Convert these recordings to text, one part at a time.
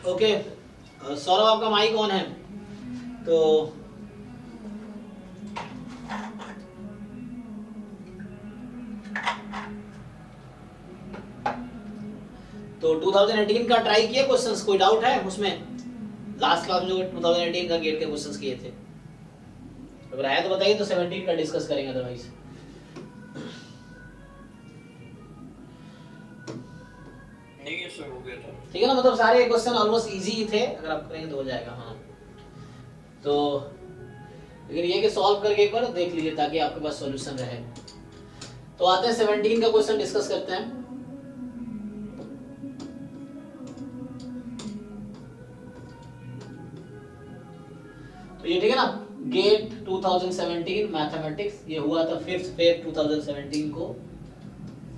Okay, Saurabh आपका mic on है। तो 2018 का ट्राई किया क्वेश्चंस, कोई डाउट है उसमें? लास्ट क्लास में जो 2018 का गेट के क्वेश्चंस किए थे, अगर आया तो बताइए, तो 17 का डिस्कस करेंगे अदरवाइज। नहीं सर, हो गया था। ठीक है ना, मतलब सारे क्वेश्चन ऑलमोस्ट इजी ही थे, अगर आप करेंगे तो हो जाएगा। हाँ, तो लेकिन ये कि सॉल्व करके एक बार देख लीजिए ताकि आपके पास सॉल्यूशन रहे। तो आते हैं 17 का क्वेश्चन डिस्कस करते हैं। तो ये ठीक है ना, गेट 2017 मैथमेटिक्स, ये हुआ था 5 फेब 2017 को।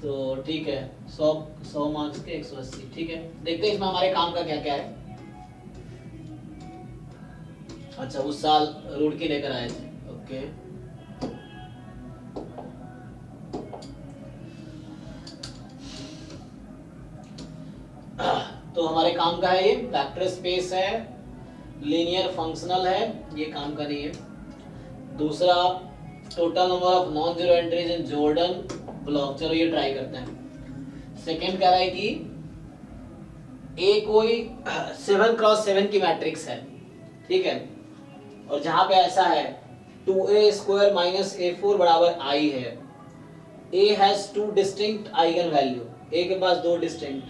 तो ठीक है, 100 मार्क्स के 180। ठीक है, देखते हैं इसमें हमारे काम का क्या क्या है। अच्छा, उस साल रुड़की लेकर आए थे। ओके, तो हमारे काम का है, ये वेक्टर स्पेस है, लीनियर फंक्शनल है, ये काम का नहीं है। दूसरा, total number of non zero entries in Jordan block, चलो ये ट्राई करते हैं। सेकंड कह रहा है कि ए कोई 7x7 की मैट्रिक्स है, ठीक है, और जहां पे ऐसा है 2a² - a4 बराबर i है। a has 2 distinct eigen value, a के पास 2 डिस्टिंक्ट,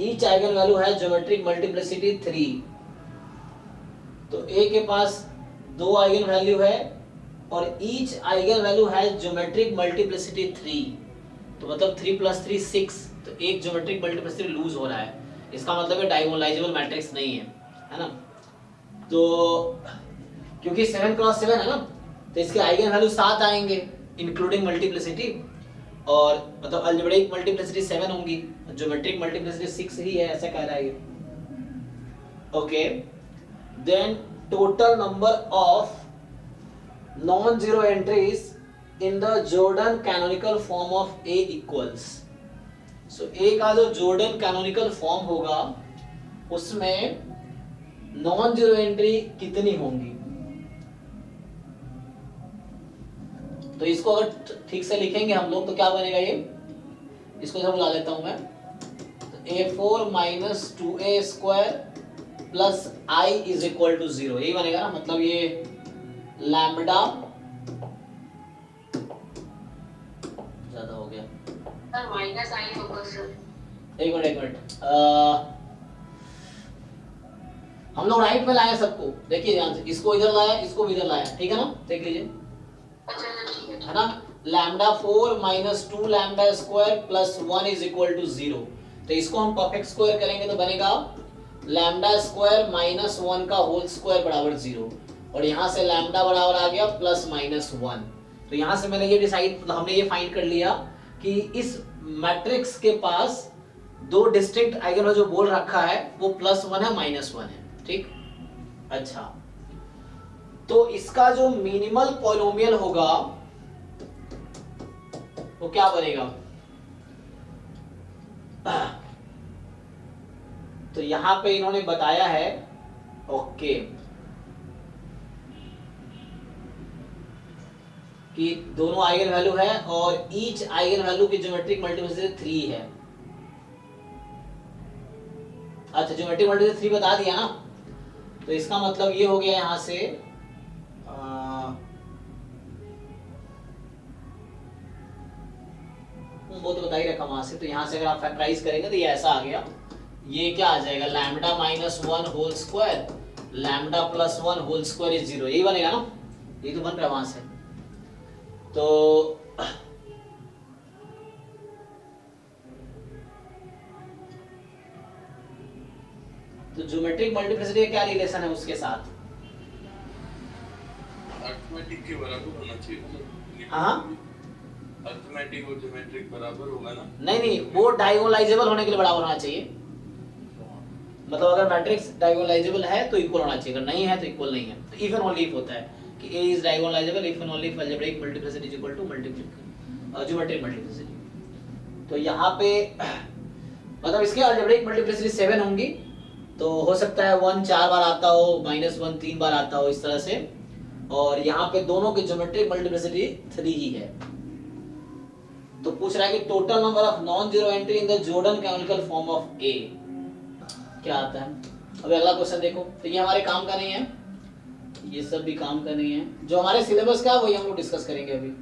ईच आइगन वैल्यू है ज्योमेट्रिक मल्टीप्लिसिटी 3। तो a के पास 2 आइगन वैल्यू है और ईच आइगन वैल्यू है ज्योमेट्रिक मल्टीप्लिसिटी 3। तो मतलब 3 + 3 6, तो एक ज्योमेट्रिक मल्टीप्लिसिटी लूज हो रहा है। इसका मतलब है डायगोनलाइजेबल मैट्रिक्स नहीं है ना। तो क्योंकि 7x7 है ना, तो इसके आइगन वैल्यू 7 आएंगे इंक्लूडिंग मल्टीप्लिसिटी, और मतलब अलजेब्रिक मल्टीप्लिसिटी 7 होंगी, ज्योमेट्रिक मल्टीप्लिसिटी 6 ही है, ऐसा कह रहा है ये। Okay, then total number of non zero entries in the Jordan canonical form of A equals. So A का जो जॉर्डन कैनोनिकल फॉर्म होगा उसमें नॉन जीरो एंट्री कितनी होंगी। तो इसको अगर ठीक से लिखेंगे हम लोग तो क्या बनेगा, ये इसको जब बुला लेता हूं मैं, तो a4 - 2a² + i = 0, यही बनेगा ना। मतलब ये लैम्बडा ज्यादा हो गया सर, -i होगा सर। एक मिनट हम लोग राइट में लाए सबको, देखिए ध्यान से, इसको इधर लाया, इसको भी इधर लाया, ठीक है ना, देख लीजिए, अच्छा ठीक है ना। λ4 - 2λ² + 1 = 0। तो इसको हम परफेक्ट स्क्वायर करेंगे तो बनेगा λ² - 1 का होल स्क्वायर बराबर 0, और यहाँ से लैम्डा बराबर आ गया +-1। तो यहाँ से मैंने ये डिसाइड, मतलब हमने ये फाइंड कर लिया कि इस मैट्रिक्स के पास 2 डिस्टिंक्ट आइगन जो बोल रखा है वो +1 है -1 है, ठीक। अच्छा, तो इसका जो मिनिमल पॉलिनोमियल होगा वो क्या बनेगा, तो यहां पे इन्होंने बताया है, ओके, कि दोनों आइगन वैल्यू है और ईच आइगन वैल्यू की ज्योमेट्रिक मल्टीप्लिसिटी 3 है। अच्छा, ज्योमेट्रिक मल्टीप्लिसिटी 3 बता दिया ना, तो इसका मतलब ये हो गया यहां से वो तो बता ही रखा वहां से। तो यहां से अगर आप फैक्टराइज करेंगे तो ये ऐसा आ गया, ये क्या आ जाएगा, lambda -1 whole square lambda +1 whole square is 0, यही बनेगा ना, ये तो बन रहा है वहां से। तो ज्योमेट्रिक मल्टीप्लिसिटी का क्या रिलेशन है उसके साथ, अरिथमेटिक के बराबर होना चाहिए। हाँ, अरिथमेटिक और ज्योमेट्रिक बराबर होगा ना? नहीं, वो डायगोनलाइजेबल होने के लिए बराबर होना चाहिए। मतलब अगर मैट्रिक्स डायगोनलाइजेबल है तो इक्वल होना चाहिए, अगर नहीं है तो इक्वल नहीं है। तो इफ एंड ओनली इफ होता है कि A is diagonalizable if and only if algebraic multiplicity is equal to geometric multiplicity. तो यहाँ पे मतलब इसके अलजेब्रिक मल्टीप्लिसिटी 7 होंगी, तो हो सकता है 1 4 बार आता हो, -1 3 बार आता हो, इस तरह से। और यहाँ पे दोनों की ज्योमेट्रिक मल्टीप्लिसिटी 3 ही है। तो पूछ रहा है कि total number of non zero entry in the Jordan canonical form of A क्या आता है। अब अगला क्वेश्चन देखो, तो ये हमारे काम का नहीं है, ये सब भी काम का नहीं है। जो हमारे सिलेबस का है वही हम लोग डिस्कस करेंगे अभी।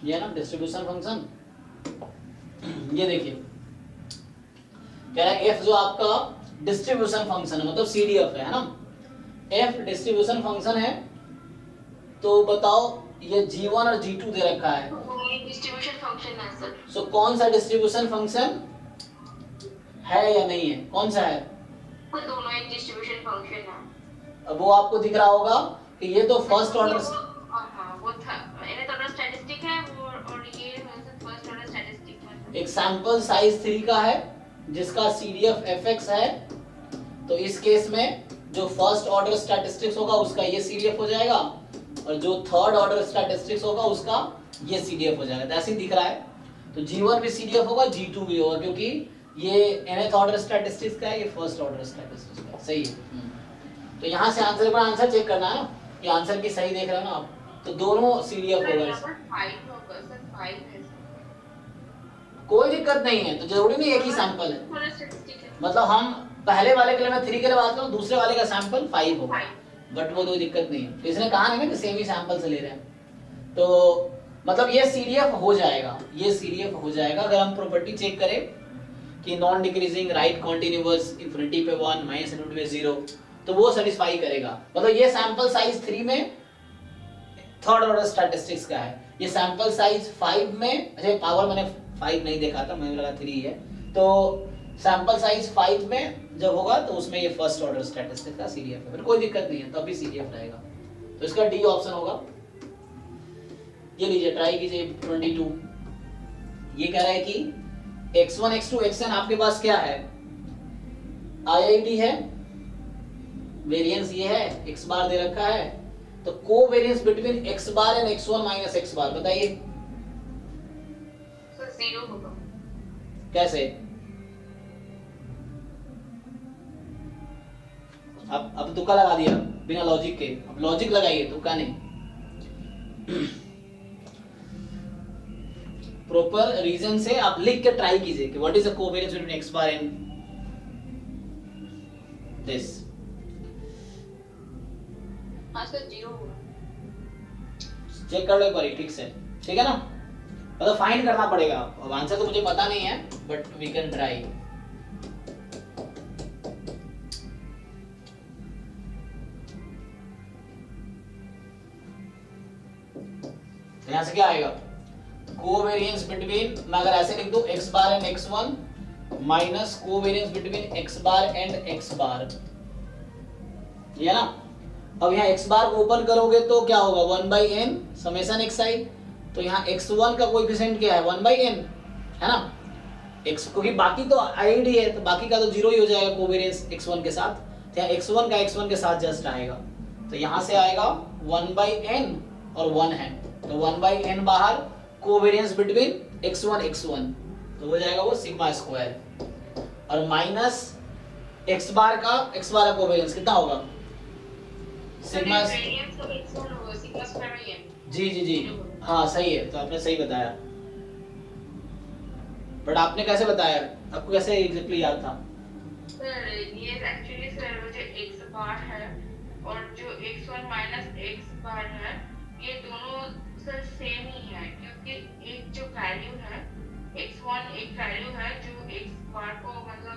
ये ना डिस्ट्रीब्यूशन फंक्शन, ये देखिए कह रहा है एफ जो आपका डिस्ट्रीब्यूशन फंक्शन है, मतलब सीडीएफ है ना। एफ डिस्ट्रीब्यूशन फंक्शन है, तो बताओ ये g1 और g2 दे रखा है। डिस्ट्रीब्यूशन फंक्शन है सर। सो कौन सा डिस्ट्रीब्यूशन फंक्शन है या नहीं है, कौन सा है? वो दोनों एक डिस्ट्रीब्यूशन फंक्शन है। अब वो आपको दिख रहा होगा कि ये तो फर्स्ट ऑर्डर, हां वो था nth ऑर्डर स्टैटिस्टिक है वो, और ये फर्स्ट ऑर्डर स्टैटिस्टिक है। एक सैंपल साइज 3 का है जिसका सीडीएफ fx है। तो इस केस में जो फर्स्ट ऑर्डर स्टैटिस्टिक्स होगा उसका ये सीडीएफ हो जाएगा, और जो थर्ड ऑर्डर स्टैटिस्टिक्स होगा उसका ये सीडीएफ हो जाएगा। तो ऐसे ही दिख रहा है। तो g1 भी सीडीएफ होगा, g2 भी होगा, क्योंकि ये nth ऑर्डर स्टैटिस्टिक्स का है, ये फर्स्ट ऑर्डर स्टैटिस्टिक्स का है। सही है। तो यहाँ से आंसर पर आंसर चेक करना है ना, ये आंसर की सही देख रहे हो ना आप, तो दोनों सीडीएफ होगा। 5 है। कोई दिक्कत नहीं है, तो जरूरी नहीं एक ही सैंपल है। मतलब हम पहले वाले के लिए मैं 3 के लिए बात करूं, दूसरे वाले का सैंपल 5 होगा, बट वो कोई दिक्कत नहीं है। तो इसने कहा नहीं ना कि सेम ही सैंपल से ले रहे हैं, तो मतलब ये सीडीएफ हो जाएगा, ये सीडीएफ हो जाएगा अगर हम प्रॉपर्टी चेक करें कि non decreasing, right continuous, infinity पे 1, माइनस इनफिनिटी पे 0, तो वो सेटिस्फाई करेगा। मतलब ये सैंपल साइज 3 में थर्ड ऑर्डर स्टैटिस्टिक्स का है, ये सैंपल साइज 5 में, अच्छा पावर मैंने 5 नहीं देखा था, मुझे लगा 3 है। तो सैंपल साइज 5 में जब होगा तो उसमें ये फर्स्ट ऑर्डर स्टैटिस्टिक्स का सीडीएफ है, फिर कोई दिक्कत नहीं है, तब भी सीडीएफ रहेगा। तो इसका डी ऑप्शन होगा। ये लीजिए ट्राई कीजिए 22। ये कह रहा है कि x1 x2 xn आपके पास क्या है, आईआईडी है, वेरिएंस ये है, x बार दे रखा है, तो covariance between x bar and x1 minus x बार बताइए। सर 0 होगा। कैसे? अब तुक्का लगा दिया बिना लॉजिक के, अब लॉजिक लगाइए, तुक्का नहीं। प्रॉपर रीजन से आप लिख के ट्राई कीजिए कि what is the covariance between x bar and this. हाँ सर 0 होगा। चेक कर लो एक बार ठीक से, ठीक है ना। मतलब फाइंड करना पड़ेगा, अब आंसर तो मुझे पता नहीं है, बट वी कैन ट्राई। यहां से क्या आएगा, कोवेरिएंस बिटवीन, मैं अगर ऐसे लिख दूं x bar and x1 minus covariance between x bar and x बार, ये ना। अब यहाँ x बार को ओपन करोगे तो क्या होगा, 1/n समेशन xi। तो यहाँ x1 का कोएफिशिएंट क्या है, 1/n है ना। x क्योंकि बाकी तो आईडी है, तो बाकी का तो 0 ही हो जाएगा कोवेरिएंस x1 के साथ। तो यहाँ x1 का x1 के साथ जस्ट आएगा, तो यहाँ से आएगा 1/n और 1 है, तो 1/n बाहर, कोवेरिएंस बिटवीन x1 x1, तो हो जाएगा वो सिग्मा स्क्वायर, और माइनस x बार का कोवेरिएंस कितना होगा, सिग्मा। वेरिएंस का x1 होगा सिग्मा स्क्वायर ही है। जी जी जी हाँ सही है, तो आपने सही बताया, बट आपने कैसे बताया, आपको कैसे एग्जैक्टली याद था? सर ये एक्चुअली सर वो जो x बार है और जो x1 माइनस x बार है, ये दोनों सर सेम ही है, क्योंकि एक जो वैल्यू है x1 एक वैल्यू है जो x बार को, मतलब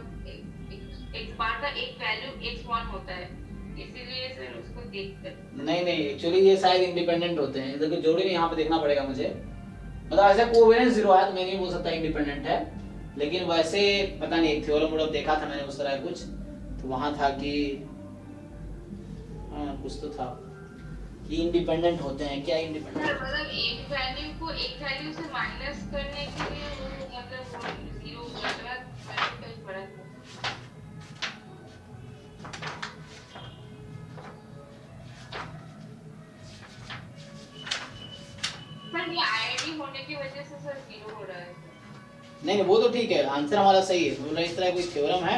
x बार का एक वैल्यू x1 होता है, इसीलिए सर उसको देखकर। नहीं एक्चुअली ये शायद इंडिपेंडेंट होते हैं, इधर को जोड़ी नहीं, यहाँ पे देखना पड़ेगा मुझे। मतलब ऐसे कोवेरिएंस 0 आया तो मैं नहीं बोल सकता इंडिपेंडेंट है, लेकिन वैसे पता नहीं, एक थ्योरम वोरम देखा था मैंने उस तरह कुछ, तो वहां था कि कुछ तो था कि इंडिपेंडेंट होते हैं, क्या इंडिपेंडेंट? मतलब एक वैल्यू को एक वैल्यू से माइनस करने के लिए वो मतलब वो जीरो मतलब वैल्यू का ही फर्क है। सर ये आईआईडी होने की वजह से सर जीरो हो रहा है। नहीं वो तो ठीक है, आंसर हमारा सही है। बोला इस तरह कोई थ्योरम है,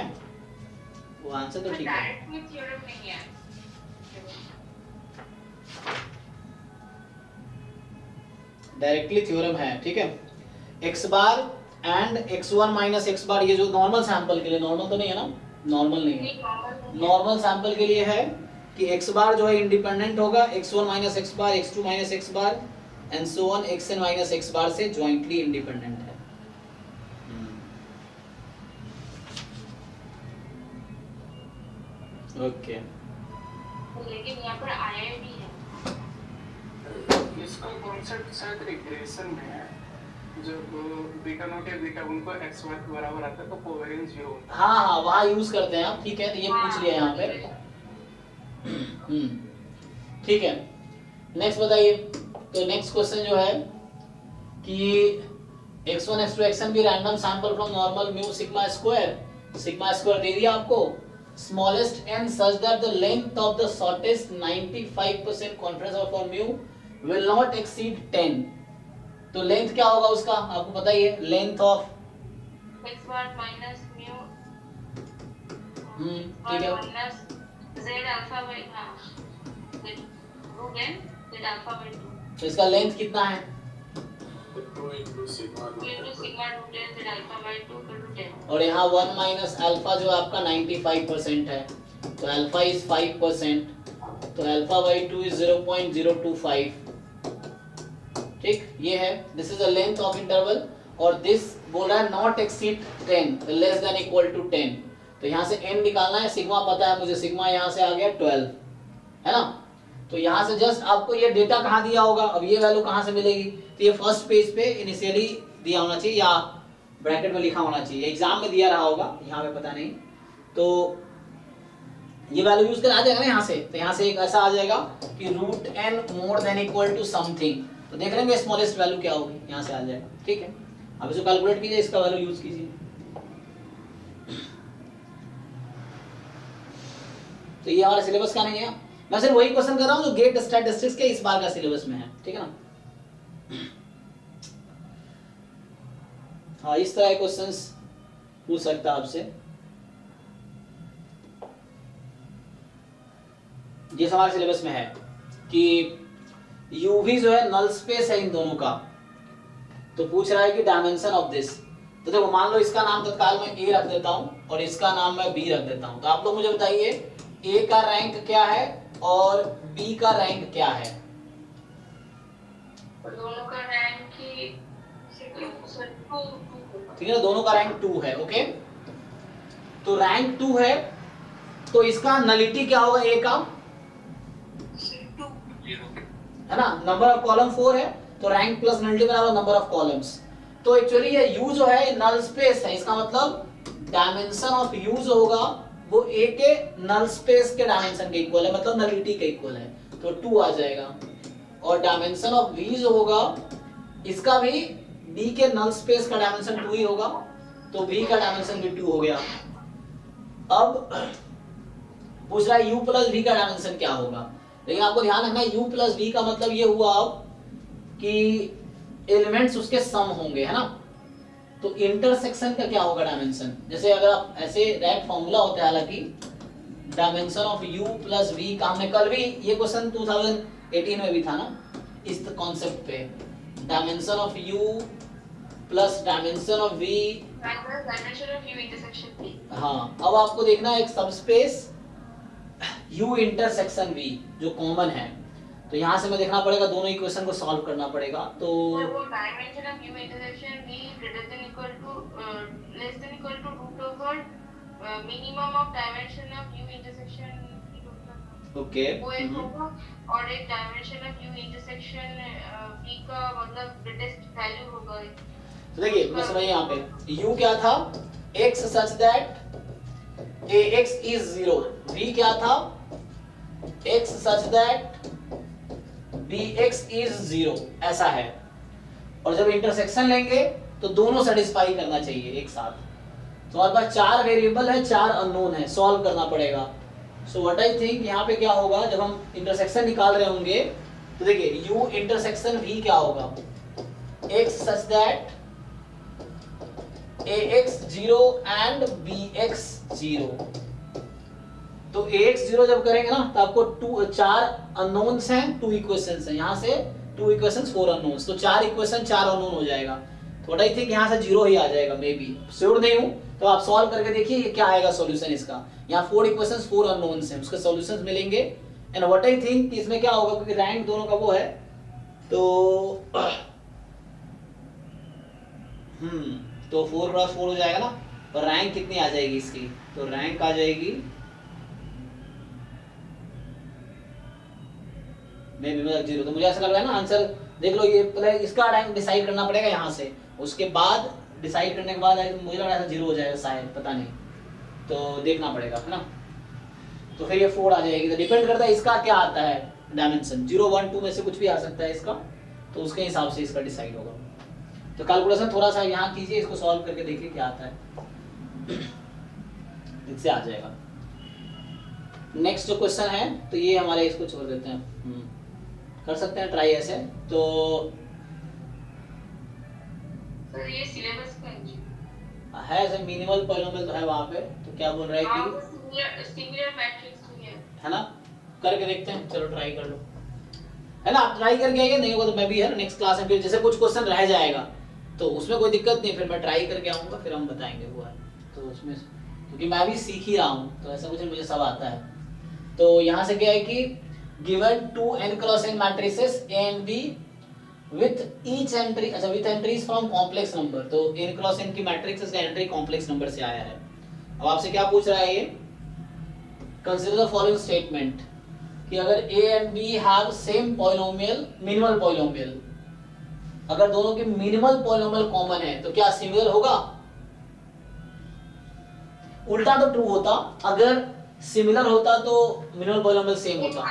वो आंसर तो ठीक है। डायरेक्ट में थ्योरम नहीं है। डायरेक्टली थ्योरम है, ठीक है। x bar and x1 minus x बार, ये जो नॉर्मल सैंपल के लिए, नॉर्मल तो नहीं है ना, नॉर्मल नहीं है, नॉर्मल सैंपल के लिए है कि x बार जो है इंडिपेंडेंट होगा x1 minus x bar, x2 minus x bar and so on xn minus x बार से जॉइंटली इंडिपेंडेंट है। ओके लेकिन यहाँ पर आईआईडी है। इसका कॉन्सेप्ट शायद रिग्रेशन में है, जब बीटा नॉट या बीटा उनको x y बराबर आता है तो कोवेरिएंस 0 होता है। हाँ वहाँ यूज करते हैं आप, ठीक है, तो ये पूछ लिया यहाँ पे। ठीक है, नेक्स्ट बताइए। तो नेक्स्ट क्वेश्चन जो है कि x1 x2 xn भी random sample from normal mu sigma square दे दिया आपको। Smallest n such that the length of the shortest 95% conference of for mu will not exceed 10। तो लेंथ क्या होगा उसका आपको पता ही है, length of x bar minus mu ठीक है, minus z alpha by root n z alpha by 2। तो इसका लेंथ कितना है? 2 into sigma root into sigma root n z alpha by 2 into 10। और यहाँ 1 माइनस अल्फा जो आपका 95% है, तो अल्फा इज 5%, तो अल्फा बाई 2 इज 0.025। ठीक, ये है, this is the length of interval. और दिस बोल रहा है not exceed 10, less than equal to 10। तो यहाँ से n निकालना है, सिग्मा पता है मुझे, सिग्मा यहाँ से आ गया 12, है ना। तो यहाँ से जस्ट आपको ये डेटा कहाँ दिया होगा, अब ये वैल्यू कहाँ से मिलेगी, तो ये फर्स्ट पेज पे इनिशियली दिया होना चाहिए या ब्रैकेट में लिखा होना चाहिए, एग्जाम में दिया रहा होगा, यहाँ पे पता नहीं। तो ये वैल्यू यूज कर आ जाएगा ना यहाँ से, तो यहाँ से एक ऐसा आ जाएगा कि root n more than equal to something. तो देख लेंगे स्मॉलेस्ट वैल्यू क्या होगी, यहाँ से आ जाएगा। ठीक है, अब इसको कैलकुलेट कीजिए, इसका वैल्यू यूज कीजिए। तो ये हमारा सिलेबस का नहीं है, मैं सिर्फ वही क्वेश्चन कर रहा हूँ जो गेट स्टैटिस्टिक्स के इस बार का सिलेबस में है, ठीक है ना। हाँ, इस तरह के क्वेश्चंस पूछ सकता है आपसे। ये हमारे सिलेबस में है कि यूवी जो है नल स्पेस है इन दोनों का, तो पूछ रहा है कि डायमेंशन ऑफ दिस। तो देखो मान लो इसका नाम तत्काल मैं ए रख देता हूं और इसका नाम मैं बी रख देता हूं, तो आप लोग मुझे बताइए ए का रैंक क्या है और बी का रैंक क्या है। दोनों का रैंक की ठीक है ना, दोनों का रैंक 2 है। ओके, तो रैंक 2 है तो इसका नलिटी क्या होगा ए का, है ना। नंबर ऑफ कॉलम 4 है तो रैंक प्लस नलिटी बराबर नंबर ऑफ कॉलम्स। तो एक्चुअली ये यू जो है नल स्पेस है, इसका मतलब डायमेंशन ऑफ यू जो होगा वो ए के नल स्पेस के डायमेंशन के इक्वल है, मतलब नलिटी के इक्वल है, तो 2 आ जाएगा। और डायमेंशन ऑफ वी जो होगा इसका भी बी के नल स्पेस का डायमेंशन 2 ही होगा, तो बी का डायमेंशन भी 2 हो गया। अब पूछ रहा है u प्लस v का डायमेंशन क्या होगा, लेकिन आपको ध्यान रखना u प्लस v का मतलब ये हुआ कि एलिमेंट्स उसके सम होंगे, है ना। तो इंटरसेक्शन का क्या होगा डायमेंशन, जैसे अगर आप ऐसे डायरेक्ट फॉर्मूला होता है, हालांकि dimension of u plus v का हमने कल भी ये क्वेश्चन 2018 में भी था ना इस कॉन्सेप्ट पे, dimension of u plus dimension of v। Dimension of u intersection v। हाँ, अब आपको देखना है एक सबस्पेस u इंटरसेक्शन v जो कॉमन है, तो यहाँ से मैं देखना पड़ेगा, दोनों इक्वेशन को सॉल्व करना पड़ेगा। तो वो dimension of u intersection v greater than equal to less than equal to root over minimum of dimension of u intersection. Okay, वो एक होगा, और एक dimension of u intersection v का मतलब ग्रेटेस्ट वैल्यू होगा। तो देखिए मैं समझिए यहाँ पे u क्या था, x such that ax is 0, v क्या था, x such that bx is 0, ऐसा है। और जब इंटरसेक्शन लेंगे तो दोनों सेटिस्फाई करना चाहिए एक साथ। तो हमारे पास 4 वेरिएबल है, 4 अननोन है, सॉल्व करना पड़ेगा। सो व्हाट आई थिंक यहाँ पे क्या होगा, जब हम इंटरसेक्शन निकाल रहे होंगे तो देखिए u इंटरसेक्शन v क्या होगा, x such that ax 0 and bx 0। तो ax 0 जब करेंगे ना तो आपको 4 अननोन्स हैं, 2 इक्वेशंस हैं, यहाँ से 2 इक्वेशंस 4 अननोन्स, तो 4 इक्वेशन 4 अननोन हो जाएगा। तो व्हाट आई थिंक यहाँ से 0 ही आ जाएगा, मे बी, श्योर नहीं हूँ। तो आप सॉल्व करके देखिए ये क्या आएगा सॉल्यूशन इसका। यहाँ 4 इक्वेशंस 4 अननोन्स हैं, उसके सॉल्यूशंस मिलेंगे। एंड व्हाट आई थिंक इसमें क्या होगा, क्योंकि रैंक दोनों का वो है, तो 4 क्रॉस 4 हो जाएगा ना। और रैंक कितनी आ जाएगी इसकी, तो रैंक आ जाएगी मे बी मतलब 0। तो मुझे ऐसा लग रहा है ना, आंसर देख लो, ये पहले इसका रैंक डिसाइड करना पड़ेगा यहाँ से, उसके बाद डिसाइड करने के बाद मुझे लग रहा है 0 हो जाएगा शायद, पता नहीं, तो देखना पड़ेगा, है ना। तो फिर ये 4 आ जाएगी। तो डिपेंड करता है इसका क्या आता है डायमेंशन, 0 1 2 में से कुछ भी आ सकता है इसका, तो उसके हिसाब से इसका डिसाइड होगा। तो कैलकुलेशन थोड़ा सा यहाँ कीजिए, इसको सॉल्व करके देखिए क्या आता है, इससे आ जाएगा। नेक्स्ट जो क्वेश्चन है, तो ये हमारे, इसको छोड़ देते हैं, कर सकते हैं ट्राई ऐसे। तो सर ये सिलेबस है ऐसे मिनिमल पॉलिनोमियल तो है वहाँ पे, तो क्या बोल रहा है कि सिंगुलर मैट्रिक्स है ना, करके देखते हैं, चलो ट्राई कर लो, है ना। आप ट्राई करके आइए, नहीं होगा तो मैं भी है नेक्स्ट क्लास में फिर जैसे कुछ क्वेश्चन रह जाएगा तो उसमें कोई दिक्कत नहीं, फिर मैं ट्राई करके आऊंगा, फिर हम बताएंगे वो है। तो उसमें क्योंकि मैं भी सीख ही रहा हूँ, तो ऐसा कुछ मुझे सब आता है। तो यहाँ से क्या है कि given 2 n cross n matrices A and B with each entry, अच्छा with entries from complex number, तो n क्रॉस n की मैट्रिक्स का एंट्री कॉम्प्लेक्स नंबर से आया है। अब आपसे क्या पूछ रहा है ये, कंसीडर द फॉलोइंग स्टेटमेंट कि अगर A and B have same polynomial, minimal polynomial, अगर दोनों के मिनिमल पॉलिनोमियल कॉमन है तो क्या सिमिलर होगा। उल्टा तो ट्रू होता, अगर सिमिलर होता तो मिनिमल पॉलिनोमियल सेम होता।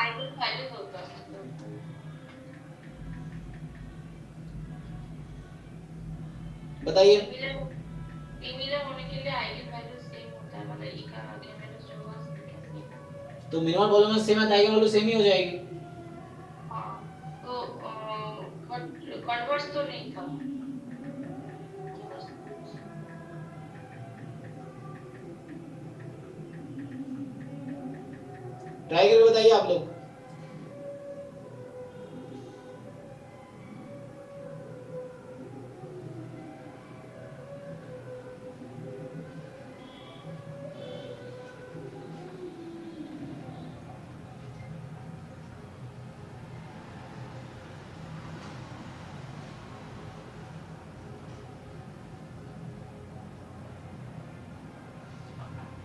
बताइए। सिमिलर होने के लिए आइगन वैल्यू सेम होता है, मतलब e का आइगन वैल्यू जो होगा, तो मिनिमल पॉलिनोमियल सेम है तो आइगन वैल्यू सेम ही हो जाएगी। हां, तो कन्वर्स तो नहीं था। ट्राई करके बताइए आप लोग।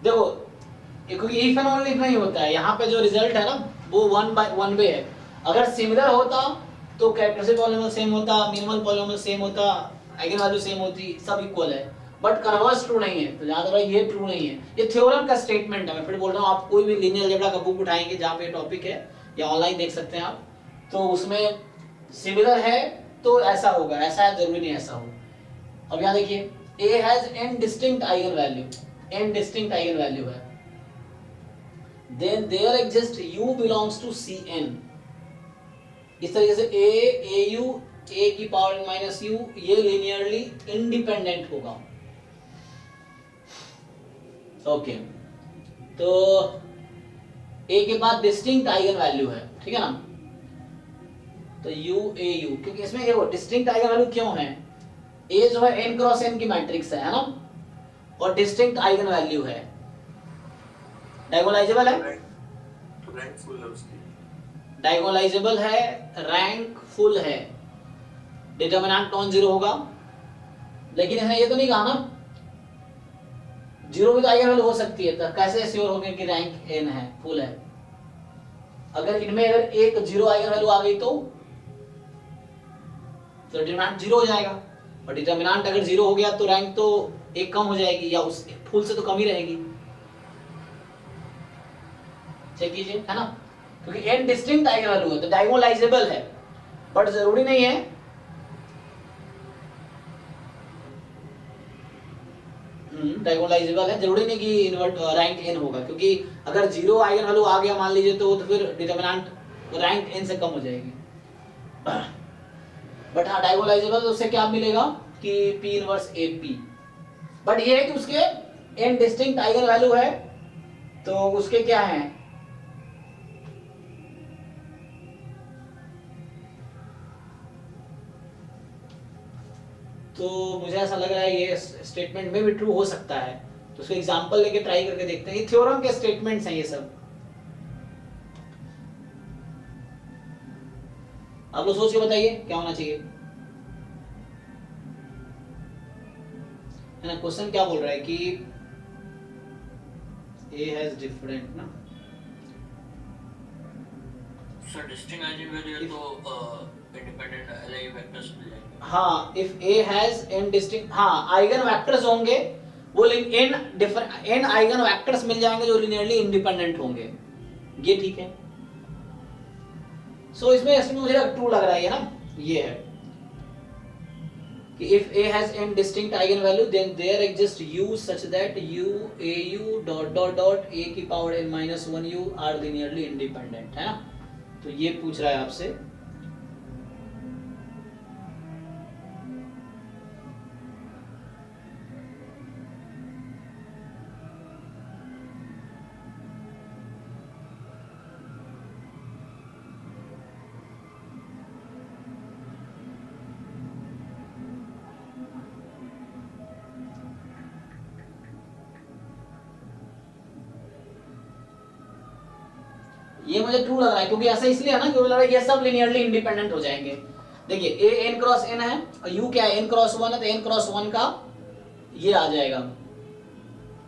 देखो क्योंकि इफ एंड ओनली इफ नहीं होता है, यहाँ पे जो रिजल्ट है ना वो 1 by 1 वे है। अगर सिमिलर होता तो कैरेक्टरिस्टिक पॉलिनोमियल सेम होता, मिनिमल पॉलिनोमियल सेम होता, आइगन वैल्यू सेम होती, सब इक्वल है। बट कन्वर्स ट्रू नहीं है, तो याद रखो ये ट्रू नहीं है, ये थ्योरम का स्टेटमेंट है। मैं फिर बोल रहा हूँ, आप कोई भी लीनियर अलजेब्रा का बुक उठाएंगे जहाँ पे टॉपिक है या ऑनलाइन देख सकते हैं आप, तो उसमें सिमिलर है तो ऐसा होगा, ऐसा है जरूरी नहीं ऐसा हो। अब यहाँ देखिए A has n distinct eigen value, n distinct eigen value है, then there exists U belongs to Cn। इस तरीके से A, AU, A की पावर माइनस U ये लिनियरली इंडिपेंडेंट होगा। ओके, तो A के बाद डिस्टिंक्ट आइगन वैल्यू है, ठीक है ना, तो U AU, क्योंकि इसमें ये वो डिस्टिंक्ट आइगन वैल्यू क्यों है, A जो है n क्रॉस n की मैट्रिक्स है ना, और डिस्टिंक्ट आइगन वैल्यू है, डायगोनलाइजेबल है, रैंक फुल है उसकी, डायगोनलाइजेबल है, रैंक फुल है, डिटरमिनेंट नॉन जीरो होगा। लेकिन इसने ये तो नहीं कहा ना जीरो भी तो आइगन वैल्यू हो सकती है, तो कैसे श्योर होंगे कि रैंक n है, फुल है। अगर इनमें अगर एक जीरो आइगन वैल्यू आ गई तो डिटरमिनेंट जीरो हो जाएगा, और डिटरमिनेंट अगर जीरो हो गया तो रैंक तो एक कम हो जाएगी, या उस फुल से तो कम ही रहेगी। चेक कीजिए, है ना, क्योंकि n डिस्टिंक्ट आइगन वैल्यू है तो डायगोनलाइजेबल है, बट जरूरी नहीं है डायगोनलाइजेबल है, जरूरी नहीं कि इन्वर्ट रैंक n होगा, क्योंकि अगर 0 आइगन वैल्यू आ गया मान लीजिए तो फिर डिटरमिनेंट रैंक n से कम हो जाएगी। बट हाँ डायगोनलाइजेबल तो उससे क्या मिलेगा कि P इनवर्स AP, बट ये है कि उसके n डिस्टिंक्ट आइगन वैल्यू है तो उसके क्या है, तो मुझे ऐसा लग रहा है ये स्टेटमेंट में भी ट्रू हो सकता है, तो उसको एग्जांपल लेके ट्राई करके देखते हैं। ये थ्योरम के स्टेटमेंट्स हैं ये सब, आप लोग सोच के बताइए क्या होना चाहिए, है ना। क्वेश्चन क्या बोल रहा है कि A has different ना, सर डिस्टिंक्ट आइगन वैल्यू तो इंडिपेंडेंट एलआई वेक्टर्स मिल जाएंगे। हाँ if A has n distinct, हाँ आइगन वेक्टर्स होंगे वो n आइगन वेक्टर्स मिल जाएंगे जो लिनियरली इंडिपेंडेंट होंगे, ये ठीक है। सो इसमें मुझे ट्रू लग रहा है ना, ये है कि if A has n distinct eigenvalue then there exists U such that U AU dot dot dot A की power n minus 1 U are linearly independent, है ना। तो ये पूछ रहा है आपसे, ये मुझे ट्रू लग रहा है क्योंकि ऐसा इसलिए है ना, क्योंकि लग रहा है ये सब लिनियरली इंडिपेंडेंट हो जाएंगे। देखिए A n क्रॉस n है और U क्या है n क्रॉस 1 है, तो n क्रॉस 1 का ये आ जाएगा,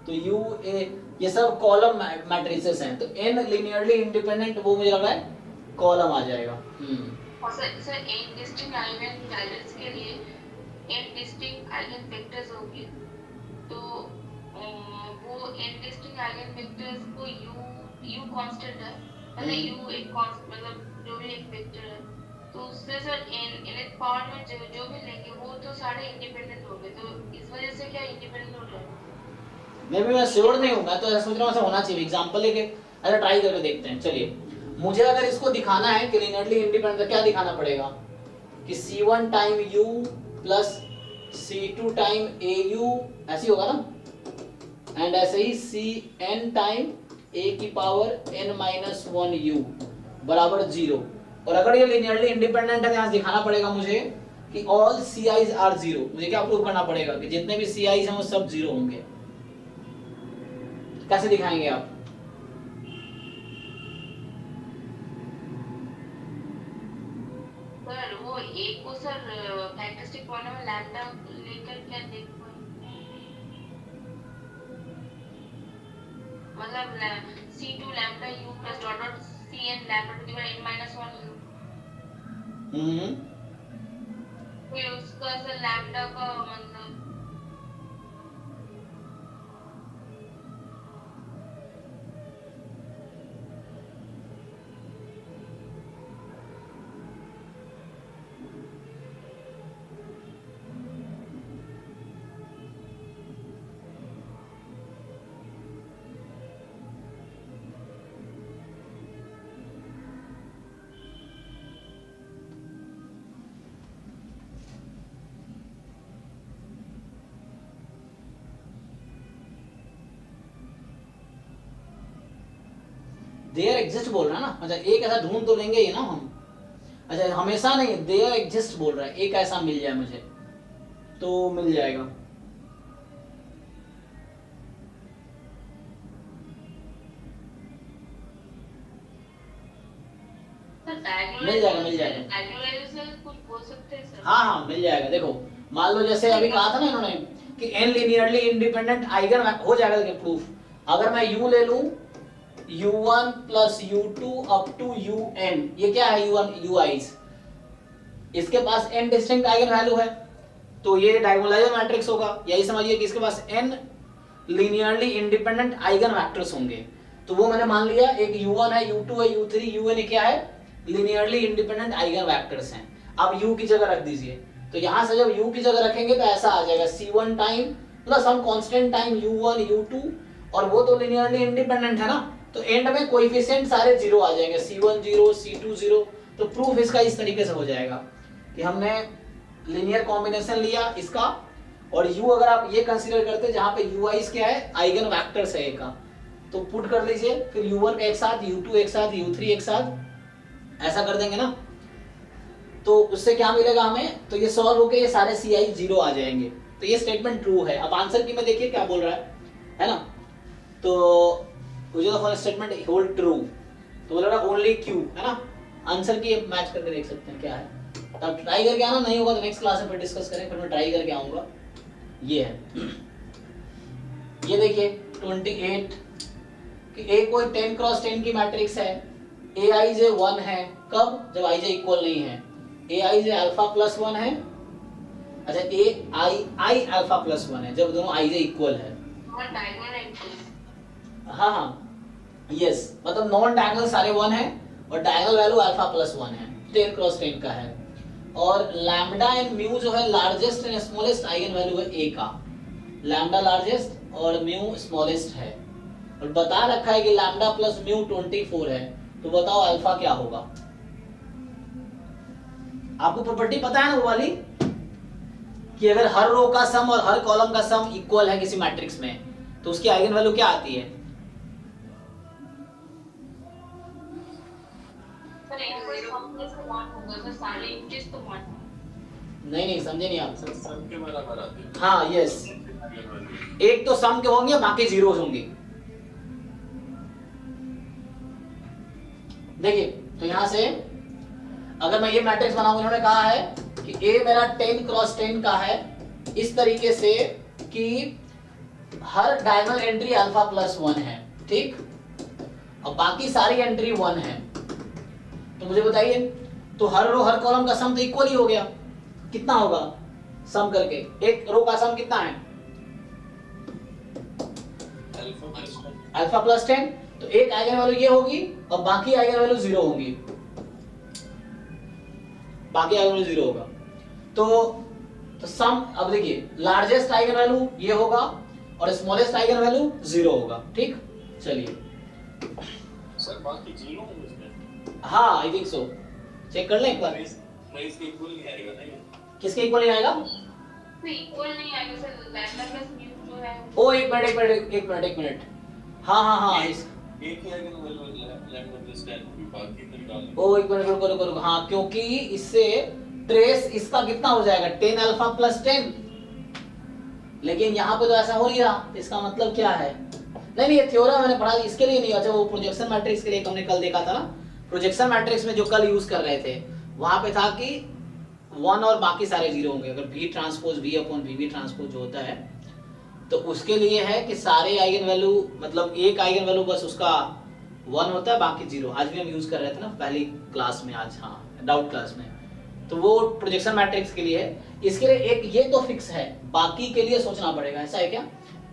तो U A ये सब कॉलम मैट्रिसेस हैं, तो n लिनियरली इंडिपेंडेंट वो मुझे लग रहा है कॉलम आ जाएगा। और sir n distinct eigen values के लिए n डिस्टिंक्ट आइगन वेक्टर्स होंगे, तो वो n डिस्टिंक्ट आइगन वेक्टर्स को u कांस्टेंट है, मतलब u एक कांस्टेंट मतलब जो भी एक वेक्टर है, तो उससे सर nth पावर में जो भी लेंगे वो तो सारे इंडिपेंडेंट होंगे, तो इस वजह से क्या इंडिपेंडेंट हो जाएगा। मैं श्योर नहीं हूँ, मैं तो सोच रहा हूँ ऐसा होना चाहिए, एग्जांपल लेके ऐसा ट्राई करके देखते हैं। चलिए मुझे अगर इसको दिखाना है कि लिनियरली इंडिपेंडेंट, तो क्या दिखाना पड़ेगा कि C1 time U plus C2 time AU ऐसे होगा ना, एंड ऐसे ही Cn टाइम A की पावर n माइनस 1 U बराबर 0। और अगर ये लिनियरली इंडिपेंडेंट है तो यहाँ दिखाना पड़ेगा मुझे कि ऑल Ci's आर 0। मुझे क्या प्रूव करना पड़ेगा कि जितने भी Ci's हैं वो सब 0 होंगे। कैसे दिखाएंगे आप? सर वो एक को सर कैरेक्टरिस्टिक पॉलिनोमियल लैम्डा लेकर क्या देख पाएंगे, मतलब C2 lambda U plus dot dot Cn lambda two the power n minus 1 U, फिर उसका सर लैम्डा का मतलब देयर एग्जिस्ट बोल रहा है ना। अच्छा एक ऐसा ढूंढ तो लेंगे ही ना हम। अच्छा हमेशा नहीं, देयर एग्जिस्ट बोल रहा है, एक ऐसा मिल जाए मुझे तो मिल जाएगा। मिल जाएगा मिल जाएगा। कुछ बोल सकते हैं सर? हाँ मिल जाएगा। देखो मान लो जैसे अभी कहा था ना इन्होंने कि n लिनियरली इंडिपेंडेंट आइगन हो जाएगा। देखिए प्रूफ, अगर मैं u ले लूं u1 plus u2 up to un, ये क्या है u1 ui's, इसके पास n डिस्टिंक्ट आइगन वैल्यू है तो ये डायगोनलाइजेबल मैट्रिक्स होगा। यही समझिए कि इसके पास n linearly independent eigen vectors होंगे। तो वो मैंने मान लिया एक u1 है, u2 है, u3, un क्या है, लीनियरली इंडिपेंडेंट आइगन वेक्टर्स हैं। अब u की जगह रख दीजिए, तो यहां से जब u की जगह रखेंगे तो ऐसा आ जाएगा c1 time plus some constant time u1 u2, और वो तो लीनियरली इंडिपेंडेंट है ना, तो एंड में कोएफिशिएंट सारे जीरो आ जाएंगे, c1 0, c2 0। तो प्रूफ इसका इस तरीके से हो जाएगा कि हमने लीनियर कॉम्बिनेशन लिया इसका, और u अगर आप ये कंसीडर करते हैं जहां पे ui क्या है, आइगन वेक्टर्स है ए का, तो पुट कर लीजिए, फिर u1 एक साथ, u2 एक साथ, u3 एक साथ, ऐसा कर देंगे ना, तो उससे क्या मिलेगा हमें, तो ये सॉल्व होके ये सारे ci 0 आ जाएंगे। तो ये स्टेटमेंट ट्रू है। अब आंसर की में देखिए क्या बोल रहा है ना, तो मुझे तो फॉर स्टेटमेंट होल्ड ट्रू, तो बोल रहा है ओनली q, है ना। आंसर की मैच करके देख सकते हैं क्या है, तब ट्राई करके आना, नहीं होगा तो नेक्स्ट क्लास में फिर डिस्कस करें, फिर मैं ट्राई करके आऊंगा। ये है, ये देखिए 28 कि A कोई 10 क्रॉस 10 की मैट्रिक्स है, aij 1 है, कब, जब ij इक्वल नहीं है, aij अल्फा प्लस 1 है, अच्छा ai अल्फा प्लस 1 है, जब दोनों ij इक्वल है। और डायगोनल एंट्रीज, हाँ हाँ यस, मतलब नॉन डायगोनल सारे 1 है और डायगोनल वैल्यू अल्फा प्लस 1 है, 10 क्रॉस 10 का है। और लैम्डा एंड म्यू जो है largest and smallest eigen value है ए का, लैम्डा लार्जेस्ट और म्यू स्मॉलेस्ट है, और बता रखा है कि लैम्डा प्लस म्यू 24 है, तो बताओ अल्फा क्या होगा। आपको प्रॉपर्टी पता है ना वो वाली, कि अगर हर रो का सम और हर कॉलम का सम इक्वल है किसी मैट्रिक्स में, तो उसकी आइगन वैल्यू क्या आती है। सर एक कोई कॉम्प्लेक्स का 1 होगा, सर सारे इंटीजर्स तो 1। नहीं समझे नहीं आप। सब के बराबर आते हैं। हाँ यस, एक तो सम के होंगे बाकी जीरोस होंगे। देखिए तो यहां से अगर मैं ये मैट्रिक्स बनाऊं, इन्होंने कहा है कि A मेरा 10 क्रॉस 10 का है इस तरीके से कि हर डायगोनल एंट्री अल्फा प्लस 1 है, ठीक, और बाकी सारी एंट्री 1 है। तो मुझे बताइए, तो हर रो हर कॉलम का सम तो इक्वल ही हो गया, कितना होगा सम करके, एक रो का सम कितना है, अल्फा प्लस 10, तो एक आइगन वैल्यू ये होगी और बाकी आइगन वैल्यू 0 होंगी, बाकी आइगन वैल्यू 0 होगा। तो सम, अब देखिए लार्जेस्ट आइगन वैल्यू ये होगा और स्मॉलेस्ट आइगन वैल्यू 0 होगा, ठीक। चलिए सर बाकी जीरो होंगे इसमें। हाँ आई थिंक सो, चेक कर लें एक बार। नहीं इसके इक्वल नहीं आएगा ना ये। किसके इक्वल नहीं आएगा, तो इक्वल नहीं आएगा सर, लैम्डा प्लस म्यू जो है। ओ एक मिनट, हाँ एक ही आइगन वैल्यू लैम्डा प्लस 10 भी बाकी तो निकाल लेंगे। ओ एक मिनट रुको, हाँ क्योंकि इससे ट्रेस इसका कितना हो जाएगा 10 अल्फा प्लस 10, लेकिन यहाँ पे तो ऐसा हो नहीं रहा, इसका मतलब क्या है, नहीं ये थ्योरम मैंने पढ़ा, इसके लिए नहीं। अच्छा वो प्रोजेक्शन मैट्रिक्स के लिए हमने कल देखा था ना, प्रोजेक्शन मैट्रिक्स में जो कल यूज कर रहे थे वहां पे था कि 1 और बाकी सारे 0 होंगे, अगर V transpose V upon VV transpose जो होता है, तो उसके लिए है कि सारे आइगन वैल्यू, मतलब एक आइगन वैल्यू बस उसका 1 होता है, बाकी 0। आज भी हम यूज कर रहे थे ना पहली क्लास में, आज हाँ डाउट क्लास में, तो वो प्रोजेक्शन मैट्रिक्स के लिए है। इसके लिए एक ये तो फिक्स है, बाकी के लिए सोचना पड़ेगा, ऐसा है क्या।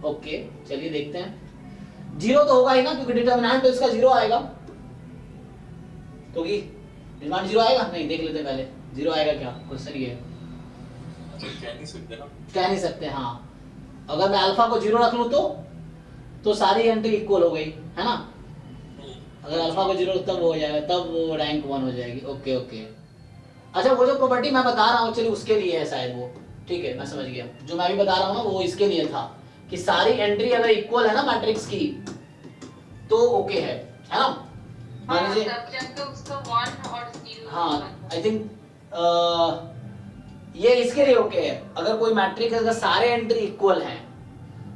ओके चलिए देखते हैं, 0 तो होगा ही ना, क्योंकि डिटरमिनेंट तो इसका 0 आएगा, क्योंकि डिटरमिनेंट 0 आएगा, नहीं देख लेते पहले 0 आएगा क्या, क्वेश्चन ये कह नहीं सकते ना, कह नहीं सकते। हाँ अगर मैं अल्फा को 0 रख लूं तो सारी एंट्री इक्वल हो गई, है ना। अगर अल्फा को 0 तब हो जाएगा, तब वो रैंक 1 हो जाएगी। ओके अच्छा वो जो प्रॉपर्टी मैं बता रहा हूँ, चलिए उसके लिए है शायद वो, ठीक है मैं समझ गया। जो मैं अभी बता रहा हूँ ना वो इसके लिए था कि सारी एंट्री अगर इक्वल है ना मैट्रिक्स की तो ओके है ना। मान लीजिए जब तक उसका 1 और 0, हाँ आई थिंक ये इसके लिए ओके है। अगर कोई मैट्रिक्स अगर सारे एंट्री इक्वल हैं,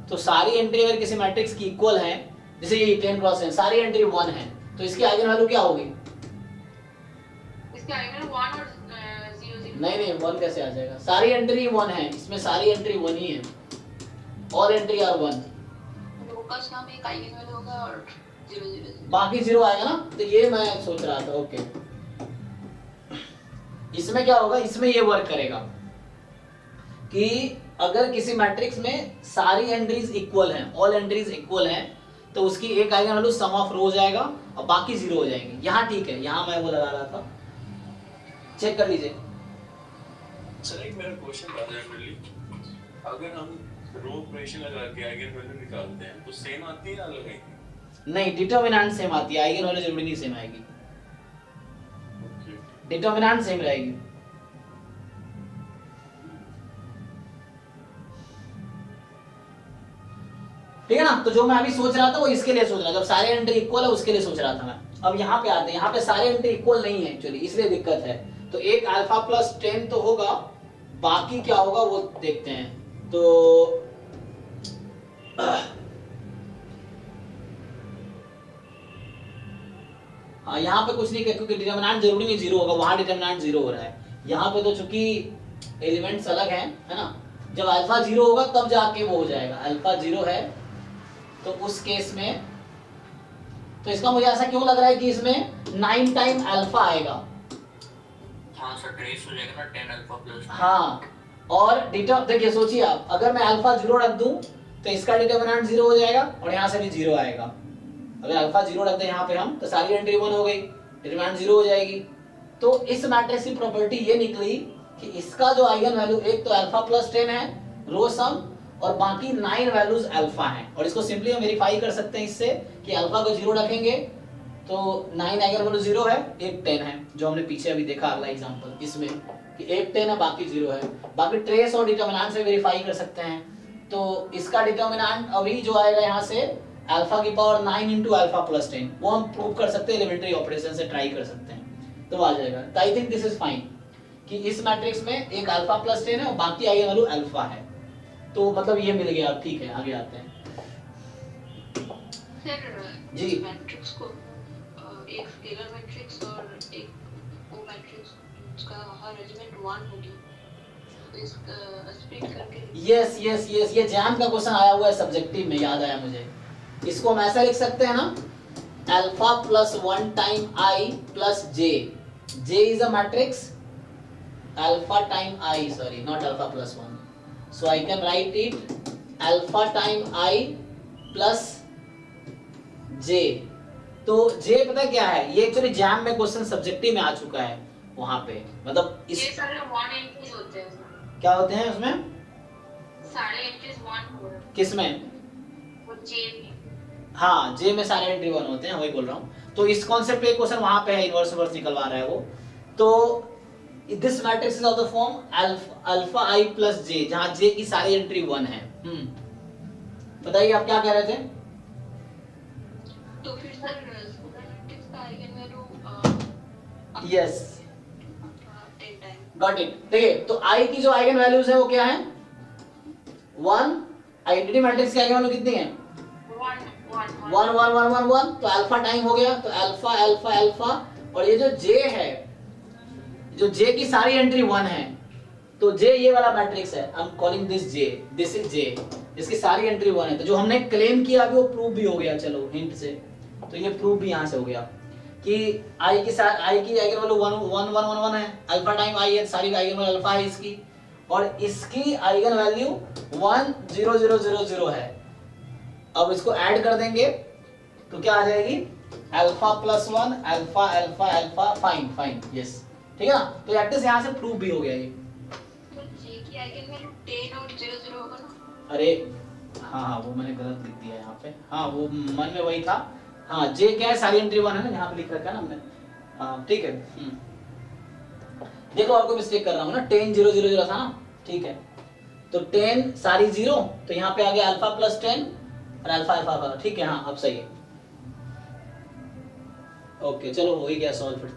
तो सारी एंट्री अगर किसी मैट्रिक्स की इक्वल है, जैसे ये 10 क्रॉस है, सारी एंट्री 1 है, तो इसकी आइगन वैल्यू क्या होगी, इसका आइगन 1 और 0 नहीं 1 कैसे आ जाएगा, सारी एंट्री 1 है, इसमें सारी एंट्री 1 ही है, ऑल एंट्री आर 1, लोकस का में एक आइगन वैल्यू होगा और 0 बाकी 0 आएगा ना। तो ये मैं सोच रहा था। ओके इसमें क्या होगा, इसमें ये वर्क करेगा कि अगर किसी मैट्रिक्स में सारी एंट्रीज इक्वल हैं, ऑल एंट्रीज इक्वल हैं, तो उसकी एक आइगन वैल्यू सम ऑफ रो हो जाएगा और बाकी 0 हो जाएंगे। यहाँ ठीक है, यहाँ मैं वो लगा रहा था, चेक कर लीजिए। सर एक मेरा क्वेश्चन था जनरली, अगर हम रो ऑपरेशन लगा के आइगन वैल्यू निकालते हैं तो सेम आती है या अलग आएगी? नहीं, डिटरमिनेंट सेम आती है, आइगन वैल्यू जरूरी नहीं सेम आएगी, डिटरमिनेंट सेम रहेगी। ठीक है ना? तो जो मैं अभी सोच रहा था वो इसके लिए सोच रहा था, जब सारे एंट्री इक्वल है उसके लिए सोच रहा था मैं। अब यहाँ पे आते हैं, यहाँ पे सारे एंट्री इक्वल नहीं है एक्चुअली, इसलिए दिक्कत है। तो एक अल्फा प्लस 10 तो होगा, बाकी क्या होगा वो देखते हैं। तो हाँ, यहाँ पे कुछ नहीं, क्योंकि डिटरमिनेंट जरूरी नहीं 0 होगा, वहां डिटरमिनेंट 0 हो रहा है। यहाँ पे तो चूंकि एलिमेंट्स अलग हैं, है ना, जब अल्फा 0 होगा तब जाके वो हो जाएगा। अल्फा 0 है तो उस केस में, तो इसका मुझे ऐसा क्यों लग रहा है कि इसमें 9 टाइम अल्फा आएगा। हाँ सर, ट्रेस हो जाएगा ना 10 अल्फा प्लस। हाँ, और देखिए सोचिए आप, अगर मैं अल्फा 0 रख दूं तो इसका डिटरमिनेंट 0 हो जाएगा और यहाँ से भी 0 आएगा। अगर अल्फा 0 रख दें यहाँ पे हम, तो सारी एंट्री 1 हो गई, डिटरमिनेंट 0 हो जाएगी। तो इस मैट्रिक्स की प्रॉपर्टी ये निकली कि इसका जो आइगन वैल्यू, एक तो अल्फा प्लस 10 है रो सम, और बाकी 9 वैल्यूज अल्फा हैं। और इसको सिंपली हम वेरीफाई कर सकते हैं इससे कि अल्फा को 0 रखेंगे तो 9 आइगन वैल्यू 0 है, एक 10 है, जो हमने पीछे अभी देखा अगला एग्जांपल इसमें कि एक 10 है बाकी 0 है। बाकी ट्रेस और डिटरमिनेंट से वेरीफाई कर सकते हैं। तो इसका डिटरमिनेंट अभी जो आएगा यहाँ से अल्फा की पावर 9 इंटू अल्फा प्लस 10, वो हम प्रूव कर सकते हैं, एलिमेंट्री ऑपरेशन से ट्राई कर सकते हैं, तो आ जाएगा। तो I think this is fine कि इस मैट्रिक्स में एक अल्फा प्लस 10 है और बाकी आइगन वैल्यू अल्फा है। तो मतलब ये मिल गया। ठीक है, आगे आते हैं। सर जी। मैट्रिक्स को एक स्केलर मैट्रिक्स और एक वो मैट्रिक्स, उसका हर एलिमेंट 1 होगी, तो इसका स्प्लिट करके। यस यस यस, ये जैम का क्वेश्चन आया हुआ है सब्जेक्टिव में, याद आया मुझे। इसको हम ऐसा लिख सकते हैं ना, alpha plus 1 time I plus J. J is a matrix alpha time I, sorry not alpha plus 1, so I can write it alpha time I plus j। तो j पता क्या है, ये एक्चुअली जैम में क्वेश्चन सब्जेक्टिव में आ चुका है वहां पे, मतलब इस ये सारे 1 एंट्रीज होते हैं सर, क्या होते हैं उसमें, सारे एंट्रीज 1 हो रहे हैं किस में, वो जे में। हाँ जे में सारे एंट्री 1 होते हैं, वही बोल रहा हूँ। तो इस कॉन्सेप्ट पे क्वेश्चन वहां पे है, इनवर्स रिवर्स निकलवा रहा है वो। तो this matrix is of the form alpha i plus j, जहां जे की सारी एंट्री 1 है। बताइए आप क्या कह रहे थे। तो फिर सर मैट्रिक्स का eigen value yes, 10 time. Got it. देखिए तो आई की जो आइगन वैल्यूज है वो क्या है, 1। आइडेंटिटी मैट्रिक्स की आइगन वैल्यू कितनी है, 1 1 1 1 1, तो अल्फा टाइम हो गया, तो अल्फा अल्फा अल्फा। और ये जो जे है, जो जे की सारी एंट्री 1 है, तो जे ये वाला मैट्रिक्स है, I am calling this j, this is j, जिसकी सारी एंट्री 1 है। तो जो हमने क्लेम किया अभी वो प्रूव भी हो गया, चलो हिंट से, तो ये प्रूव भी यहाँ से हो गया कि आई की आइगन वैल्यू 1 1 1 1 1 है, अल्फा टाइम आई है, सारी आइगन वैल्यू अल्फा है इसकी, और इसकी आइगन वैल्यू 1 0 0 0 0 है। अब इसको ऐड कर देंगे तो क्या आ जाएगी, alpha plus 1 alpha alpha alpha, fine fine, yes, ठीक है ना। तो एटलीस्ट यहाँ से प्रूव भी हो गया ये। तो जे की आइगन वैल्यू 10 और 0 0 होगा ना। अरे हाँ हाँ, वो मैंने गलत लिख दिया यहाँ पे, हाँ वो मन में वही था। हाँ जे क्या है, सारी एंट्री 1 है ना, यहाँ पे लिख रखा है ना हमने। हाँ ठीक है। देखो और कोई मिस्टेक कर रहा हूँ ना, 10 0 0 0 था ना, ठीक है। तो 10 सारी 0, तो यहाँ पे आ गया अल्फा प्लस 10 और अल्फा अल्फा अल्फा, ठीक है। हाँ अब सही है, ओके चलो हो ही गया सॉल्व फिर।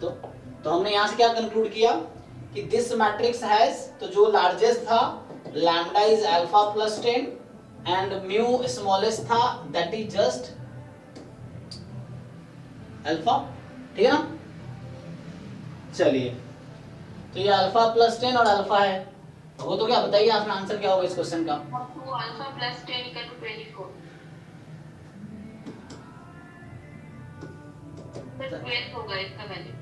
तो हमने यहाँ से क्या कंक्लूड किया कि दिस मैट्रिक्स हैज, तो जो लार्जेस्ट था lambda is alpha plus 10 and mu smallest था दैट इज जस्ट अल्फा, ठीक है ना। चलिए तो ये अल्फा प्लस 10 और अल्फा है, वो तो क्या बताइए आपने आंसर क्या होगा इस क्वेश्चन का। तो अल्फा प्लस 10 इक्वल टू 24, तो 12 होगा इसका वैल्यू।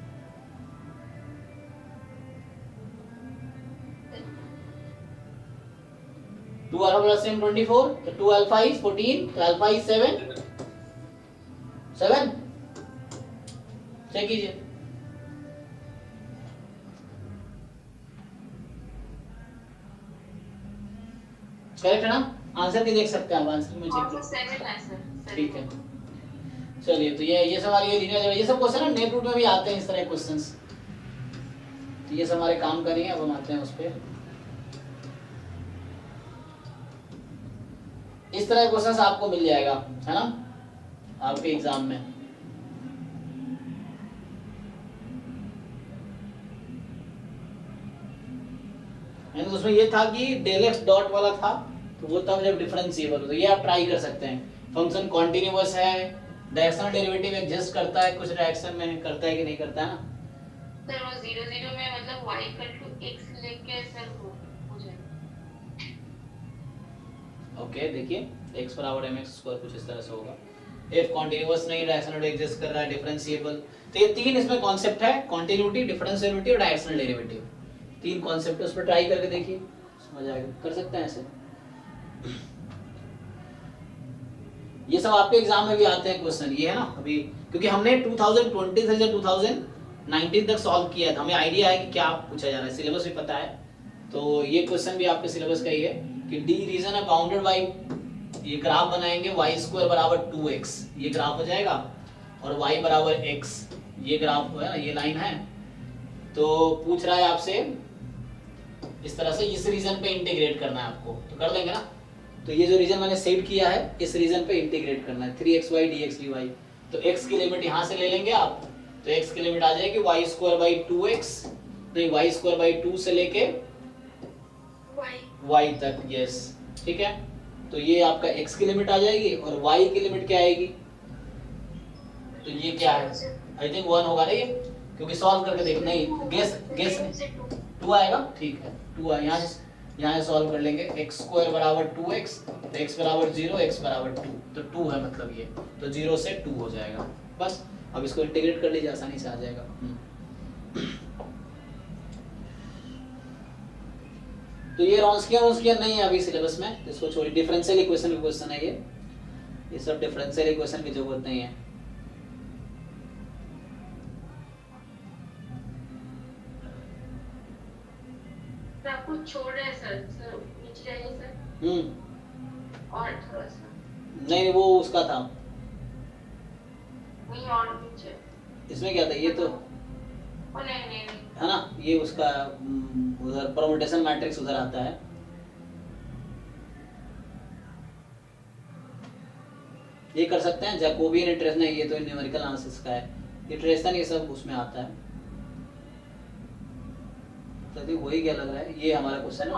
टू अल्फा प्लस 10 24, तो 2 अल्फा इज 14, तो अल्फा इज 7, 7 चेक कीजिए। करेक्ट है ना? आंसर भी देख सकते हैं आप, आंसर में चेक ऑल्सो 7 है सर। ठीक है चलिए। तो ये सब हमारे लीनियर, ये सब क्वेश्चन ना नेट रूट में भी आते हैं इस तरह के क्वेश्चंस। तो ये सब हमारे काम का नहीं है, अब हम आते हैं उस पर। इस तरह के क्वेश्चंस आपको मिल जाएगा है ना आपके एग्जाम में। तो उसमें ये था कि डेल एक्स डॉट वाला था, तो वो तब जब डिफरेंशिएबल हो, तो ये आप ट्राई कर सकते हैं। फंक्शन कॉन्टिन्यूअस है, डायरेक्शनल डेरिवेटिव एग्जिस्ट करता है कुछ डायरेक्शन में, करता है कि नहीं करता है ना? सर वो 0 0 में मतलब y इक्वल टू x लेके सर हो जाएगा। ओके देखिए x बराबर mx स्क्वायर कुछ इस तरह से होगा। if कॉन्टिन्यूअस नहीं, डायरेक्शनल एग्जिस्ट कर रहा है, डिफरेंशिएबल। तो ये तीन इसमें कॉन्सेप्ट है, कॉन्टिन्यूटी, डिफरेंशिएबिलिटी और डायरेक्शनल डेरिवेटिव। तीन कॉन्सेप्ट उस पर ट्राई करके देखिए, समझ आएगा। कर सकते हैं ऐसे। ये सब आपके एग्जाम में भी आते हैं क्वेश्चन, ये है ना अभी, क्योंकि हमने 2020 से 2019 तक सॉल्व किया था, हमें आइडिया है कि क्या पूछा जा रहा है, सिलेबस भी पता है। तो ये क्वेश्चन भी आपके सिलेबस का ही है कि डी रीजन है बाउंडेड बाय, ये ग्राफ बनाएंगे y स्क्वायर बराबर 2x, ये ग्राफ हो जाएगा, और y बराबर x, ये ग्राफ है ना, ये लाइन है। तो पूछ रहा है आपसे इस तरह से, इस रीजन पे इंटीग्रेट करना है आपको, तो कर देंगे ना। तो ये जो रीजन मैंने सेट किया है, इस रीजन पे इंटीग्रेट करना है, 3xy dx dy। तो x की लिमिट यहाँ से ले लेंगे आप, तो x की लिमिट आ जाएगी y स्क्वायर बाई 2x, नहीं y स्क्वायर बाई 2 से लेके y तक, यस ठीक है। तो ये आपका x की लिमिट आ जाएगी, और y की लिमिट क्या आएगी, तो ये क्या है, आई थिंक 1 होगा ना ये, क्योंकि सॉल्व करके देख, नहीं गेस 2 आएगा, ठीक है 2 आए, यहाँ से सॉल्व कर लेंगे। x स्क्वायर बराबर 2x, तो x बराबर 0, x बराबर 2, तो 2 है मतलब ये, तो 0 से 2 हो जाएगा बस। अब इसको इंटीग्रेट कर लीजिए, आसानी से आ जाएगा। तो ये रॉन्स्कियन नहीं है अभी सिलेबस में, इसको छोड़िए। डिफरेंशियल इक्वेशन का क्वेश्चन है ये सब डिफरेंशियल इक्वेशन की जरूरत नहीं है। आपको छोड़ रहे हैं सर नीचे जाइए सर। और थोड़ा सा नहीं, वो उसका था, नहीं और नीचे। इसमें क्या था, ये तो ओ नहीं है ना, ये उसका उधर परम्यूटेशन मैट्रिक्स उधर आता है। ये कर सकते हैं जैकोबियन इटरेशन, ये तो न्यूमेरिकल एनालिसिस का है, इटरेशन ये सब उसमें आता है। तो वही क्या लग रहा है, ये हमारा क्वेश्चन है।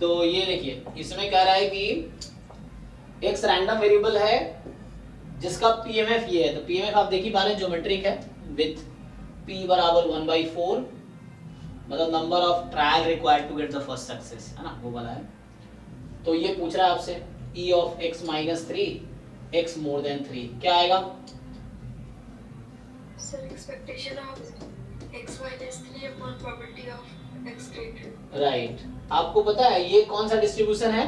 तो ये देखिए, इसमें कह रहा है कि x रैंडम वेरिएबल है जिसका पीएमएफ ये है। तो पीएमएफ आप देख ही पा रहे हैं, ज्योमेट्रिक है, विथ p बराबर 1/4, मतलब number of trial required to get the first success, है ना, वो वाला है। तो ये पूछ रहा है आपसे e of x minus 3 x more than 3 क्या आएगा? Sir expectation of x minus 3 upon probability of x greater। Right, आपको पता है ये कौन सा डिस्ट्रीब्यूशन है,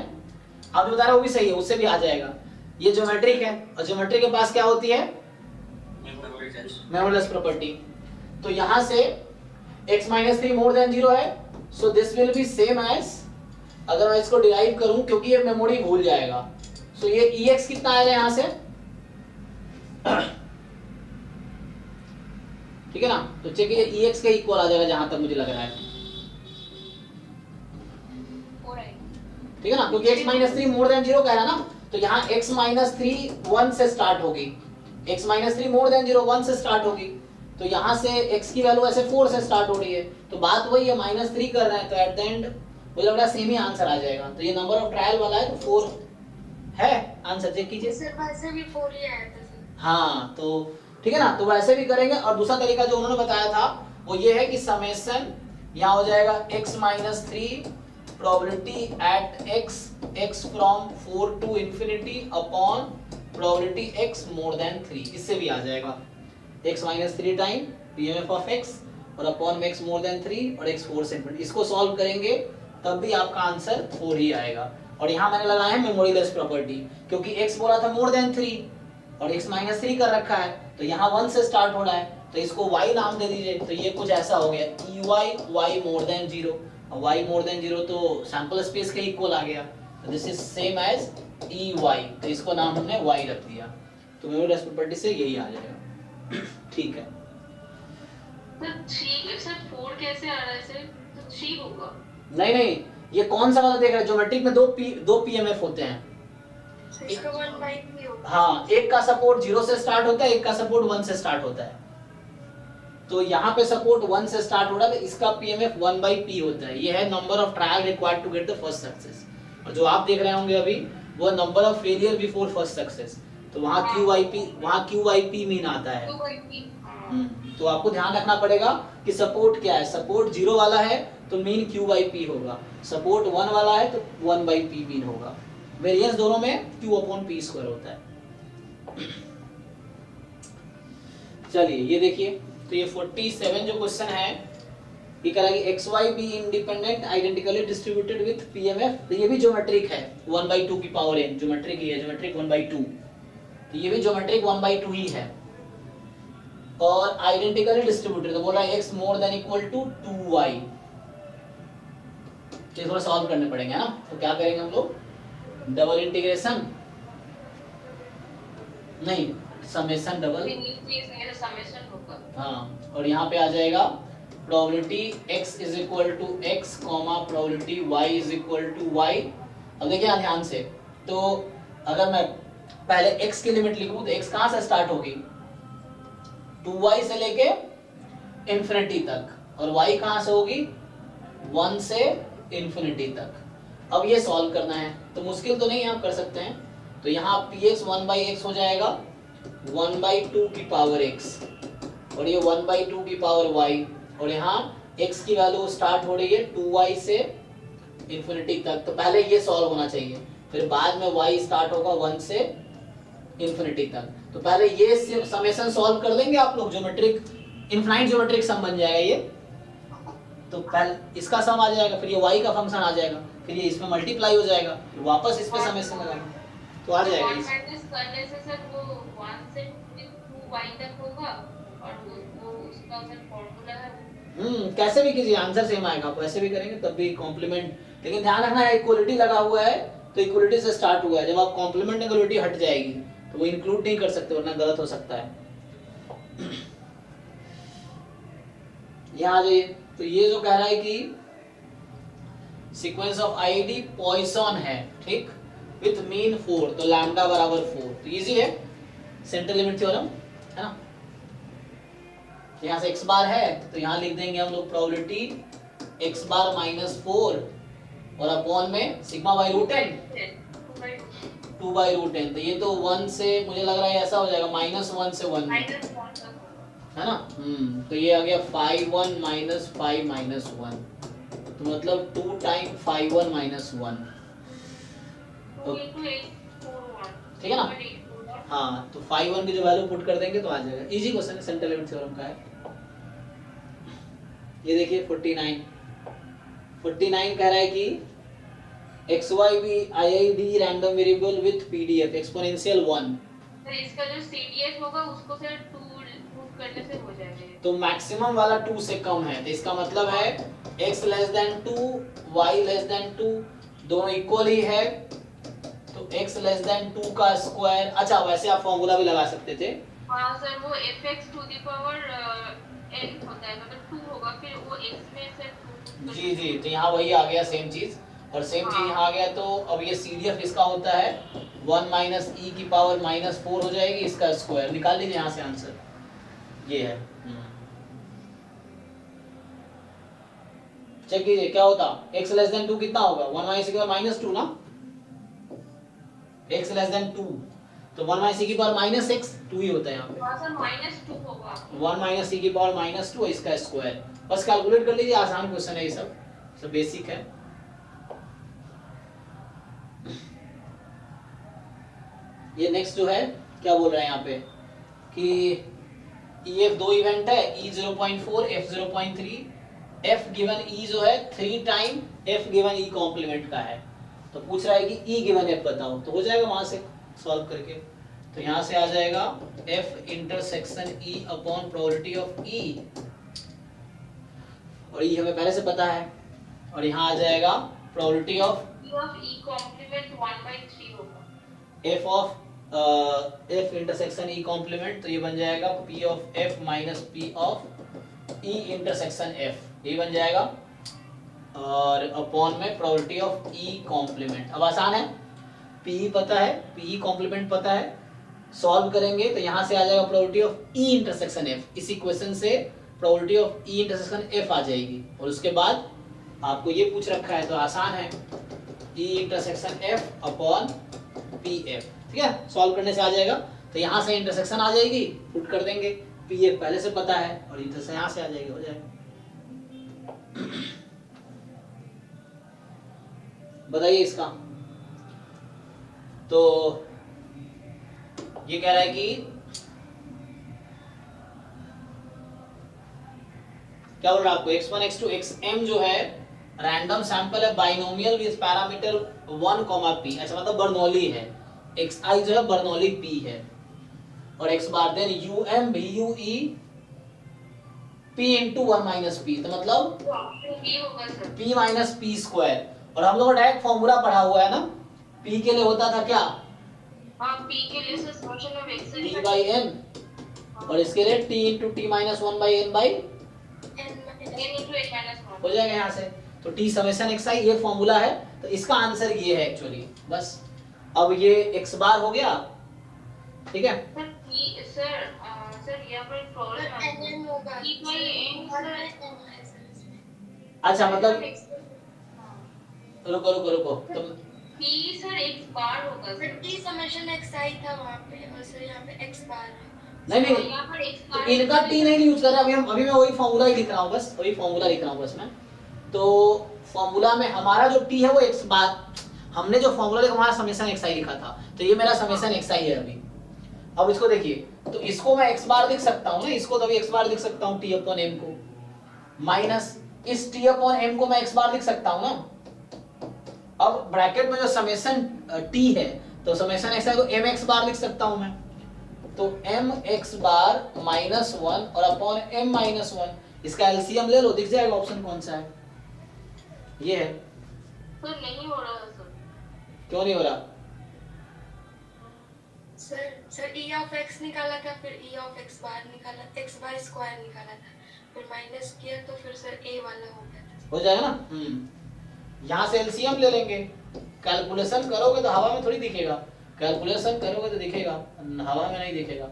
आप बता रहे हो, वो भी सही है, उससे भी आ जाएगा। ये ज्योमेट्रिक है, और ज्योमेट्रिक के पास क्या होती है, मेमोरीलेस प्रॉपर्टी। तो यहाँ से x minus 3 more than 0 है, so this will be same as, अगर मैं इसको डिराइव करूं, क्योंकि ये मेमोरी भूल जाएगा, so ये ex कितना आएगा यहाँ से, ठीक है ना। तो चेक ये ex के इक्वल आ जाएगा जहां तक मुझे लग रहा है, ठीक है ना, क्योंकि x minus 3 more than 0 कह रहा है ना। तो यहाँ x minus 3 1 से स्टार्ट होगी, x minus 3 more than 0 1 से स्टार्ट होगी। तो यहाँ से x की वैल्यू ऐसे 4 से स्टार्ट हो रही है, तो बात वही है, -3 कर रहे हैं, तो एट द एंड मुझे लग रहा है सेम ही आंसर आ जाएगा। तो ये नंबर ऑफ ट्रायल वाला है, तो 4 है आंसर, चेक कीजिए। सर वैसे भी 4 ही आया था सर। हाँ, तो ठीक है ना, तो वैसे भी करेंगे। और दूसरा तरीका जो उन्होंने बताया था वो ये है कि समेशन यहाँ हो जाएगा x minus 3 probability at x from 4 to infinity upon probability x more than 3, इससे भी आ जाएगा x minus 3 time pmf of x और upon x more than 3 और x 4 से infinity। इसको सॉल्व करेंगे तब भी आपका आंसर 4 ही आएगा। और यहाँ मैंने लगाया है मेमोरीलेस प्रॉपर्टी, क्योंकि x बोला था more than 3, और x माइनस 3 कर रखा है, तो यहाँ 1 से स्टार्ट हो रहा है, तो इसको y नाम दे दीजिए। तो ये कुछ ऐसा हो गया y more than 0। y more than 0 तो सैंपल स्पेस के इक्वल आ गया, तो this is same as ey, तो इसको नाम हमने y रख दिया। तो मेमोरी प्रॉपर्टी से यही आ जाएगा। ठीक है, तो 3 सर 4 कैसे आ रहा है सर? तो 3 होगा। नहीं, ये कौन सा वाला देख रहे हैं? ज्योमेट्रिक में दो पीएमएफ होते हैं। इसका 1 by p होगा। हाँ, एक का सपोर्ट 0 से स्टार्ट होता है, एक का सपोर्ट 1 से स्टार्ट होता है। तो यहाँ पे सपोर्ट 1 से स्टार्ट हो रहा है, तो इसका पीएमएफ 1 by p होता है। ये है number of trial required to get the first success. और जो आप देख रहे होंगे अभी वो number of failure before first success. तो वहाँ QYP मीन आता है। 2 by p। तो आपको ध्यान रखना पड़ेगा कि सपोर्ट क्या है। सपोर्ट 0 वाला है तो मीन QYP होगा, सपोर्ट 1 वाला है तो 1 by p मीन होगा। वेरिएंस दोनों में Q/p² होता है। चलिए ये देखिए, तो ये 47 जो क्वेश्चन है ये कह रहा है कि XY be independent identically distributed with PMF। तो ये भी ज्योमेट्रिक है, 1/2 की पावर n ज्योमेट्रिक ही है, ज्योमेट्रिक 1/2। तो ये भी ज्योमेट्रिक 1/2 ही है और आइडेंटिकली डिस्ट्रीब्यूटेड। तो बोल रहा है x more than equal to 2y। तो थोड़ा सॉल्व करने पड़ेंगे ना। तो क्या करेंगे हम लोग? डबल इंटीग्रेशन नहीं, समेशन डबल। समेशन होगा। हाँ, और यहाँ पे आ जाएगा probability x is equal to x comma probability y is equal to y। अब देखिए ध्यान से, तो अगर मैं पहले x की लिमिट लिखूं तो x कहाँ से स्टार्ट होगी? 2y से लेके इंफिनिटी तक, और y कहाँ से होगी? 1 से इंफिनिटी तक। अब ये सॉल्व करना है, तो मुश्किल तो नहीं है, आप कर सकते हैं। तो यहाँ px 1/x हो जाएगा 1/2 की पावर x, और ये 1/2 की पावर y, और यहाँ x की वैल्यू स्टार्ट हो रही है 2y से इंफिनिटी तक। तो पहले ये सॉल्व होना चाहिए, फिर बाद में y स्टार्ट होगा 1 से इंफिनिटी तक। तो पहले ये समेशन सॉल्व कर देंगे आप लोग, ज्योमेट्रिक इनफाइनाइट ज्योमेट्रिक सम बन जाएगा ये। तो पहले इसका सम आ जाएगा, फिर ये y का फंक्शन आ जाएगा, फिर ये इसमें मल्टीप्लाई हो जाएगा, फिर वापस इस पे समेशन लगाएंगे तो आ जाएगा। 1 माइनस करने से सर वो 1 से 2y तक होगा, और वो उसका सर फार्मूला है। कैसे भी कीजिए आंसर सेम आएगा। आप ऐसे भी करेंगे तब भी कॉम्प्लीमेंट, लेकिन ध्यान रखना है इक्वलिटी लगा हुआ है तो इक्वलिटी से स्टार्ट हुआ है। जब आप कॉम्प्लीमेंट इक्वलिटी हट जाएगी तो वो इंक्लूड नहीं कर सकते, वरना गलत हो सकता है। यहाँ आ जाइए, तो ये जो कह रहा है कि सीक्वेंस ऑफ आईडी पॉइसन है, ठीक, विथ मीन 4, तो लैम्डा बराबर 4। तो इजी है, सेंट्रल लिमिट थ्योरम है ना। यहाँ से x बार है तो यहाँ लिख देंगे हम लोग प्रोबेबिलिटी x बार -4 और अपॉन में sigma by root n 2/√n। तो ये तो 1 से मुझे लग रहा है ऐसा हो जाएगा -1 से 1 है ना। तो ये आ गया 5/1 - 5 - 1, तो मतलब 2 टाइम 5/1 - 1, ठीक है ना। हाँ, तो 5/1 की जो वैल्यू पुट कर देंगे तो आ जाएगा। इजी क्वेश्चन है, सेंट्रल लिमिट थ्योरम का है। ये देखिए 49 कह रहा है कि XY भी IID random variable with PDF exponential 1। तो इसका जो CDF होगा उसको सर 2 पुट करने से हो जाएगा। तो मैक्सिमम वाला 2 से कम है, तो इसका मतलब है x less than 2 y less than 2 दोनों इक्वल ही है, तो x लेस देन 2 का स्क्वायर। अच्छा, वैसे आप फॉर्मूला भी लगा सकते थे। हाँ सर, वो fx to the power n होता है, मतलब 2 होगा, फिर वो x में से 2। जी, तो यहाँ वही आ गया सेम चीज, और सेम चीज यहाँ आ गया। तो अब ये CDF इसका होता है 1 माइनस e की पावर -4 हो जाएगी, इसका स्क्वायर निकाल लीजिए यहाँ से आंसर ये है। चेक कीजिए क्या होता, x लेस देन 2 कितना होगा? 1 माइनस e की पावर -2 ना, x लेस देन 2 तो 1 माइनस e की पावर -x 2 ही होता है यहाँ पे। हाँ सर, -2 होगा। 1 माइनस e की पावर -2 इसका स्क्वायर, बस कैलकुलेट कर लीजिए, आसान क्वेश्चन है ये सब बेसिक है। ये नेक्स्ट जो है क्या बोल रहा है यहाँ पे कि EF 2 इवेंट है, E 0.4 F 0.3, F given E जो है 3 time F given E complement का है। तो पूछ रहा है कि E गिवन F बताओ, तो हो जाएगा वहां से सॉल्व करके। तो यहाँ से आ जाएगा F intersection E upon probability of E, और E हमें पहले से पता है, और यहाँ आ जाएगा प्रोबेबिलिटी ऑफ E कॉम्प्लीमेंट 1/3 होगा। F of F intersection E complement, तो ये बन जाएगा P of F minus P of E intersection F, ये बन जाएगा, और अपॉन में प्रोबेबिलिटी ऑफ E कॉम्प्लीमेंट। अब आसान है, P पता है, P कॉम्प्लीमेंट पता है, सॉल्व करेंगे तो यहाँ से आ जाएगा probability of E intersection F। इस इक्वेशन से probability of E intersection F आ जाएगी, और उसके बाद आपको ये पूछ रखा है तो आसान है, E intersection F upon PF, ठीक है, सॉल्व करने से आ जाएगा। तो यहाँ से इंटरसेक्शन आ जाएगी, पुट कर देंगे, PF पहले से पता है, और इंटरसेक्शन यहाँ से आ जाएगी, हो जाएगा। बताइए इसका। तो ये कह रहा है कि क्या बोल रहा है आपको, x1 x2 xm जो है रैंडम सैंपल है, बाइनोमियल विद पैरामीटर 1, p। अच्छा, मतलब बर्नौली है, xi जो है बर्नौली p है, और x बार then um bue p into 1 minus p, तो मतलब P होगा sir. p minus p square. और हम लोगों ने डायरेक्ट फॉर्मूला पढ़ा हुआ है ना, p के लिए होता था क्या, हाँ, P के लिए sir function of x t by n, और इसके लिए t into t minus 1 by n by n into n minus 1 हो जाएगा यहाँ से। तो t समेशन xi ये फॉर्मूला है, तो इसका आंसर ये है एक्चुअली, बस। अब ये x बार हो गया, ठीक है। सर सर यहाँ पर प्रॉब्लम है, NN होगा। P by n sir. अच्छा, मतलब रुको तो P सर x बार होगा sir sir. T summation xi था वहाँ पे, और सर यहाँ पे x बार है। नहीं यहाँ पर x तो बार इनका t नहीं यूज कर रहा, अभी मैं वही फॉर्मूला ही लिख रहा हूँ, बस वही फॉर्मूला लिख रहा हूँ बस मैं। तो फॉर्मूला में हमारा जो t है वो x बार, हमने जो फॉर्मूला लिखा हमारा समेशन xi लिखा था, तो ये मेरा समेशन xi है अभी। अब इसको देखिए, तो इसको मैं x बार लिख सकता हूँ ना, इसको तो अभी x बार लिख सकता हूँ t अपॉन m को, माइनस इस t अपॉन m को मैं x बार लिख सकता हूँ ना। अब ब्रैकेट में जो समेशन t है, तो समेशन xi को mx बार लिख सकता हूँ मैं, तो mx बार माइनस 1 और अपॉन m माइनस 1, इसका एलसीएम ले लो, दिख जाएगा ऑप्शन कौन सा है, ये है। तो नहीं हो रहा सर। क्यों नहीं हो रहा, सर e of x निकाला था, फिर e of x बार निकाला, x बार स्क्वायर निकाला था, फिर माइनस किया तो फिर सर a वाला हो गया था। हो जाएगा ना। यहाँ से एलसीएम ले लेंगे, कैलकुलेशन करोगे तो हवा में थोड़ी दिखेगा, कैलकुलेशन करोगे तो दिखेगा, हवा में नहीं दिखेगा।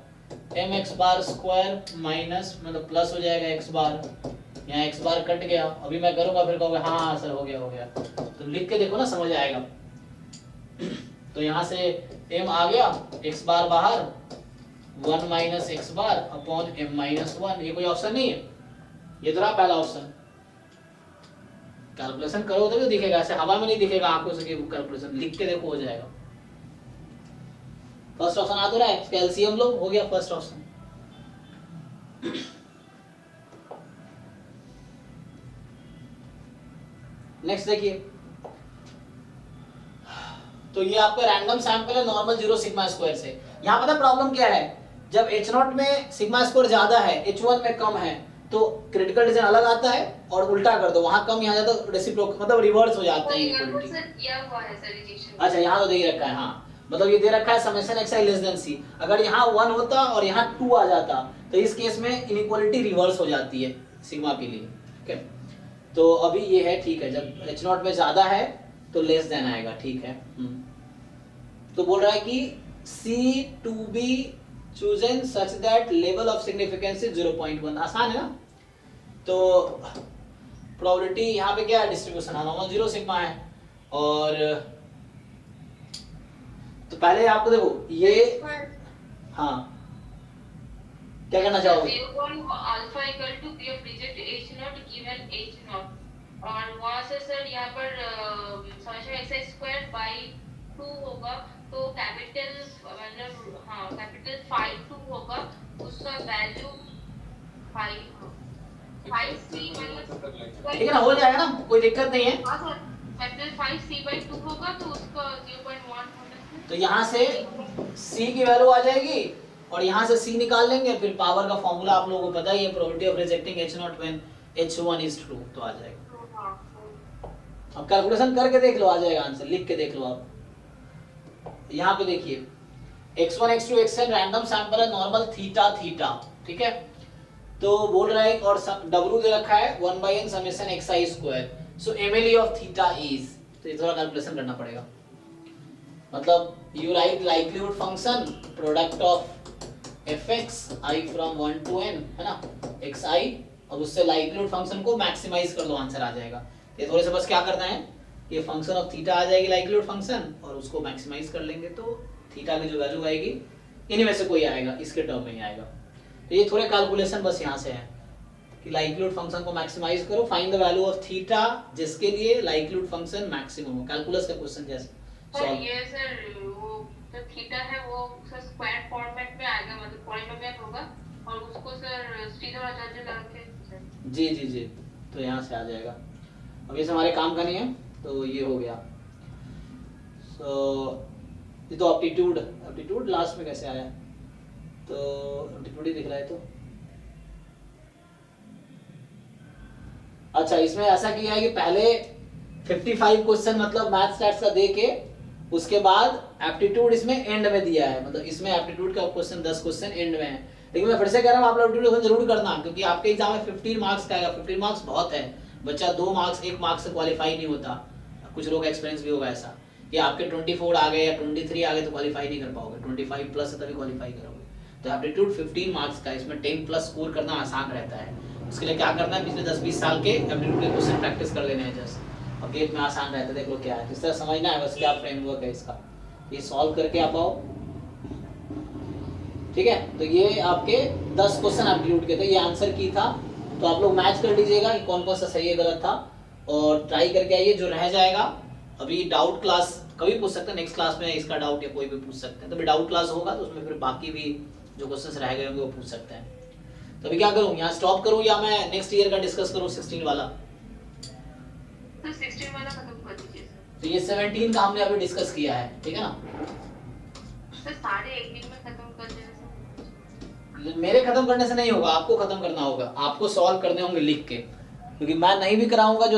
mx बार स्क्वायर माइनस मतलब प्लस हो जाएगा x बार, यहाँ x बार कट गया, अभी मैं करूंगा फिर कहोगे हाँ सर हो गया, तो लिख के देखो ना, समझ आएगा। तो यहाँ से m आ गया, x बार बाहर, 1 minus x bar upon m minus 1, ये कोई ऑप्शन नहीं है, ये तो रहा पहला ऑप्शन। कैलकुलेशन करो तो दिखेगा, ऐसे हवा में नहीं दिखेगा आंखों से कि कैलकुलेशन, लिख के देखो हो जाएगा। फर्स्ट ऑप्शन आ तो रहा है, कैल्शियम लो, हो गया फर्स्ट ऑप्शन। नेक्स्ट देखिए, तो ये आपका रैंडम सैंपल है नॉर्मल 0 सिग्मा स्क्वायर से। यहाँ पता प्रॉब्लम क्या है, जब H0 में सिग्मा स्क्वायर ज्यादा है, H1 में कम है, तो क्रिटिकल डिवीजन अलग आता है, और उल्टा कर दो, वहां कम यहाँ जाता, रेसिप्रोक मतलब रिवर्स हो जाता है इक्वलिटी। सर किया हुआ है सर रिजेक्शन। अच्छा, यहाँ तो दे ही रखा है, हाँ, मतलब ये दे रखा है summation xi less than c, अगर यहाँ 1 होता और यहाँ 2 आ जाता, तो इस केस में इनइक्वालिटी रिवर्स हो जाती है सिग्मा के लिए, ठीक है। तो अभी ये है, ठीक है, जब H0 में ज्यादा है तो लेस देन आएगा, ठीक है। तो बोल रहा है कि C to be chosen such that level of significance is 0.1, आसान है ना। तो प्रोबेबिलिटी यहाँ पे क्या है, डिस्ट्रीब्यूशन नॉर्मल 0 सिग्मा है, और तो पहले आपको देखो ये, हाँ क्या करना चाहोगे, alpha equal to P of digit H0 given H0, और वहां से सर यहाँ पर समेशन x स्क्वायर बाय 2 होगा, तो कैपिटल मतलब हाँ कैपिटल 5 होगा, उसका वैल्यू 5c ठीक है ना, हो जाएगा ना, कोई दिक्कत नहीं है। हाँ सर, कैपिटल 5c/2 होगा, तो उसका 0.1 होगा। तो यहाँ से C की वैल्यू आ जाएगी और यहाँ से C निकाल लेंगे, फिर पावर का फॉर्मूला आप लोगों को पता ही है, probability of rejecting H0 when H1 is true, तो आ जाएगा। अब कैलकुलेशन करके देख लो, आ जाएगा आंसर, लिख के देख लो आप। यहाँ पे देखिए x1 x2 xn random sample है, नॉर्मल थीटा थीटा, ठीक है। तो बोल रहा है और w दे रखा है 1/n summation xi square, so mle of theta is, तो ये थोड़ा कैलकुलेशन करना पड़ेगा। मतलब you right likelihood function product of fx i from 1 to n, है ना, xi, अब उससे लाइक्लीहुड फंक्शन को मैक्सिमाइज कर लो, आंसर आ जाएगा। ये थोड़े से बस क्या करना है कि फंक्शन ऑफ थीटा आ जाएगी लाइक्लीहुड फंक्शन, और उसको मैक्सिमाइज कर लेंगे तो थीटा की जो वैल्यू आएगी इन्हीं में से कोई आएगा, इसके टर्म में ही आएगा। तो ये थोड़े कैलकुलेशन बस यहाँ से है कि लाइक्लीहुड फंक्शन को मैक्सिमाइज करो, find the value of theta जिसके लिए लाइक्लीहुड फंक्शन मैक्सिमम हो, कैलकुलस का क्वेश्चन जैसे सर ये सर वो जो थीटा है वो सर स्क्वायर फॉर्मेट में आएगा, मतलब पॉलिनोमियल होगा और उसको सर सीधा और अजाजे करके जी जी जी, तो यहाँ से आ जाएगा। अब ये हमारे काम का नहीं है, तो ये हो गया। सो ये तो एप्टीट्यूड लास्ट में कैसे आया, तो एप्टीट्यूड ही दिख रहा है। तो अच्छा, इसमें ऐसा किया है कि पहले 55 क्वेश्चन मतलब मैथ स्टैट्स का दे के उसके बाद एप्टीट्यूड इसमें एंड में दिया है, मतलब इसमें एप्टीट्यूड का क्वेश्चन 10 क्वेश्चन एंड में है। लेकिन मैं फिर से कह रहा हूँ आप लोग एप्टीट्यूड जरूर करना, क्योंकि आपके एग्जाम में 15 मार्क्स का आएगा। 15 मार्क्स बहुत है, बच्चा 2 मार्क्स 1 मार्क्स से क्वालिफाई नहीं होता। कुछ लोग एक्सपीरियंस भी होगा ऐसा कि आपके 24 आ गए या 23 आ गए तो क्वालिफाई नहीं कर पाओगे, 25 प्लस है तभी क्वालिफाई करोगे। तो एप्टीट्यूड 15 मार्क्स का, इसमें 10 प्लस स्कोर करना आसान रहता है। उसके लिए क्या करना है, पिछले 10-20 साल के एप्टीट्यूड के क्वेश्चन प्रैक्टिस कर लेने हैं जस्ट, और गेट में आसान रहता है। देख लो क्या है, इस तरह समझना है बस क्या फ्रेमवर्क है इसका, ये सॉल्व करके आप आओ, ठीक है। तो ये आपके 10 क्वेश्चन एप्टीट्यूड के थे, ये आंसर की था, तो आप लोग मैच कर लीजिएगा कि कौन कौन सा सही है गलत था, और ट्राई करके आइए। जो रह जाएगा अभी डाउट क्लास कभी पूछ सकते हैं, नेक्स्ट क्लास में इसका डाउट या कोई भी पूछ सकते हैं, तो अभी डाउट क्लास होगा तो उसमें फिर बाकी भी जो क्वेश्चंस रह गए होंगे वो पूछ सकते हैं। तो अभी क्या करूं, यहाँ स्टॉप करूं या मैं नेक्स्ट ईयर का डिस्कस करूं 16 वाला? तो 16 वाला खत्म कर दीजिए सर। तो ये 17 का हमने अभी डिस्कस किया है, ठीक है ना। सर सारे एक दिन में खत्म कर देना सर। मेरे खत्म करने से नहीं होगा, आपको खत्म करना होगा, आपको सॉल्व करने होंगे लिख के, क्योंकि मैं नहीं भी कराऊंगा। जो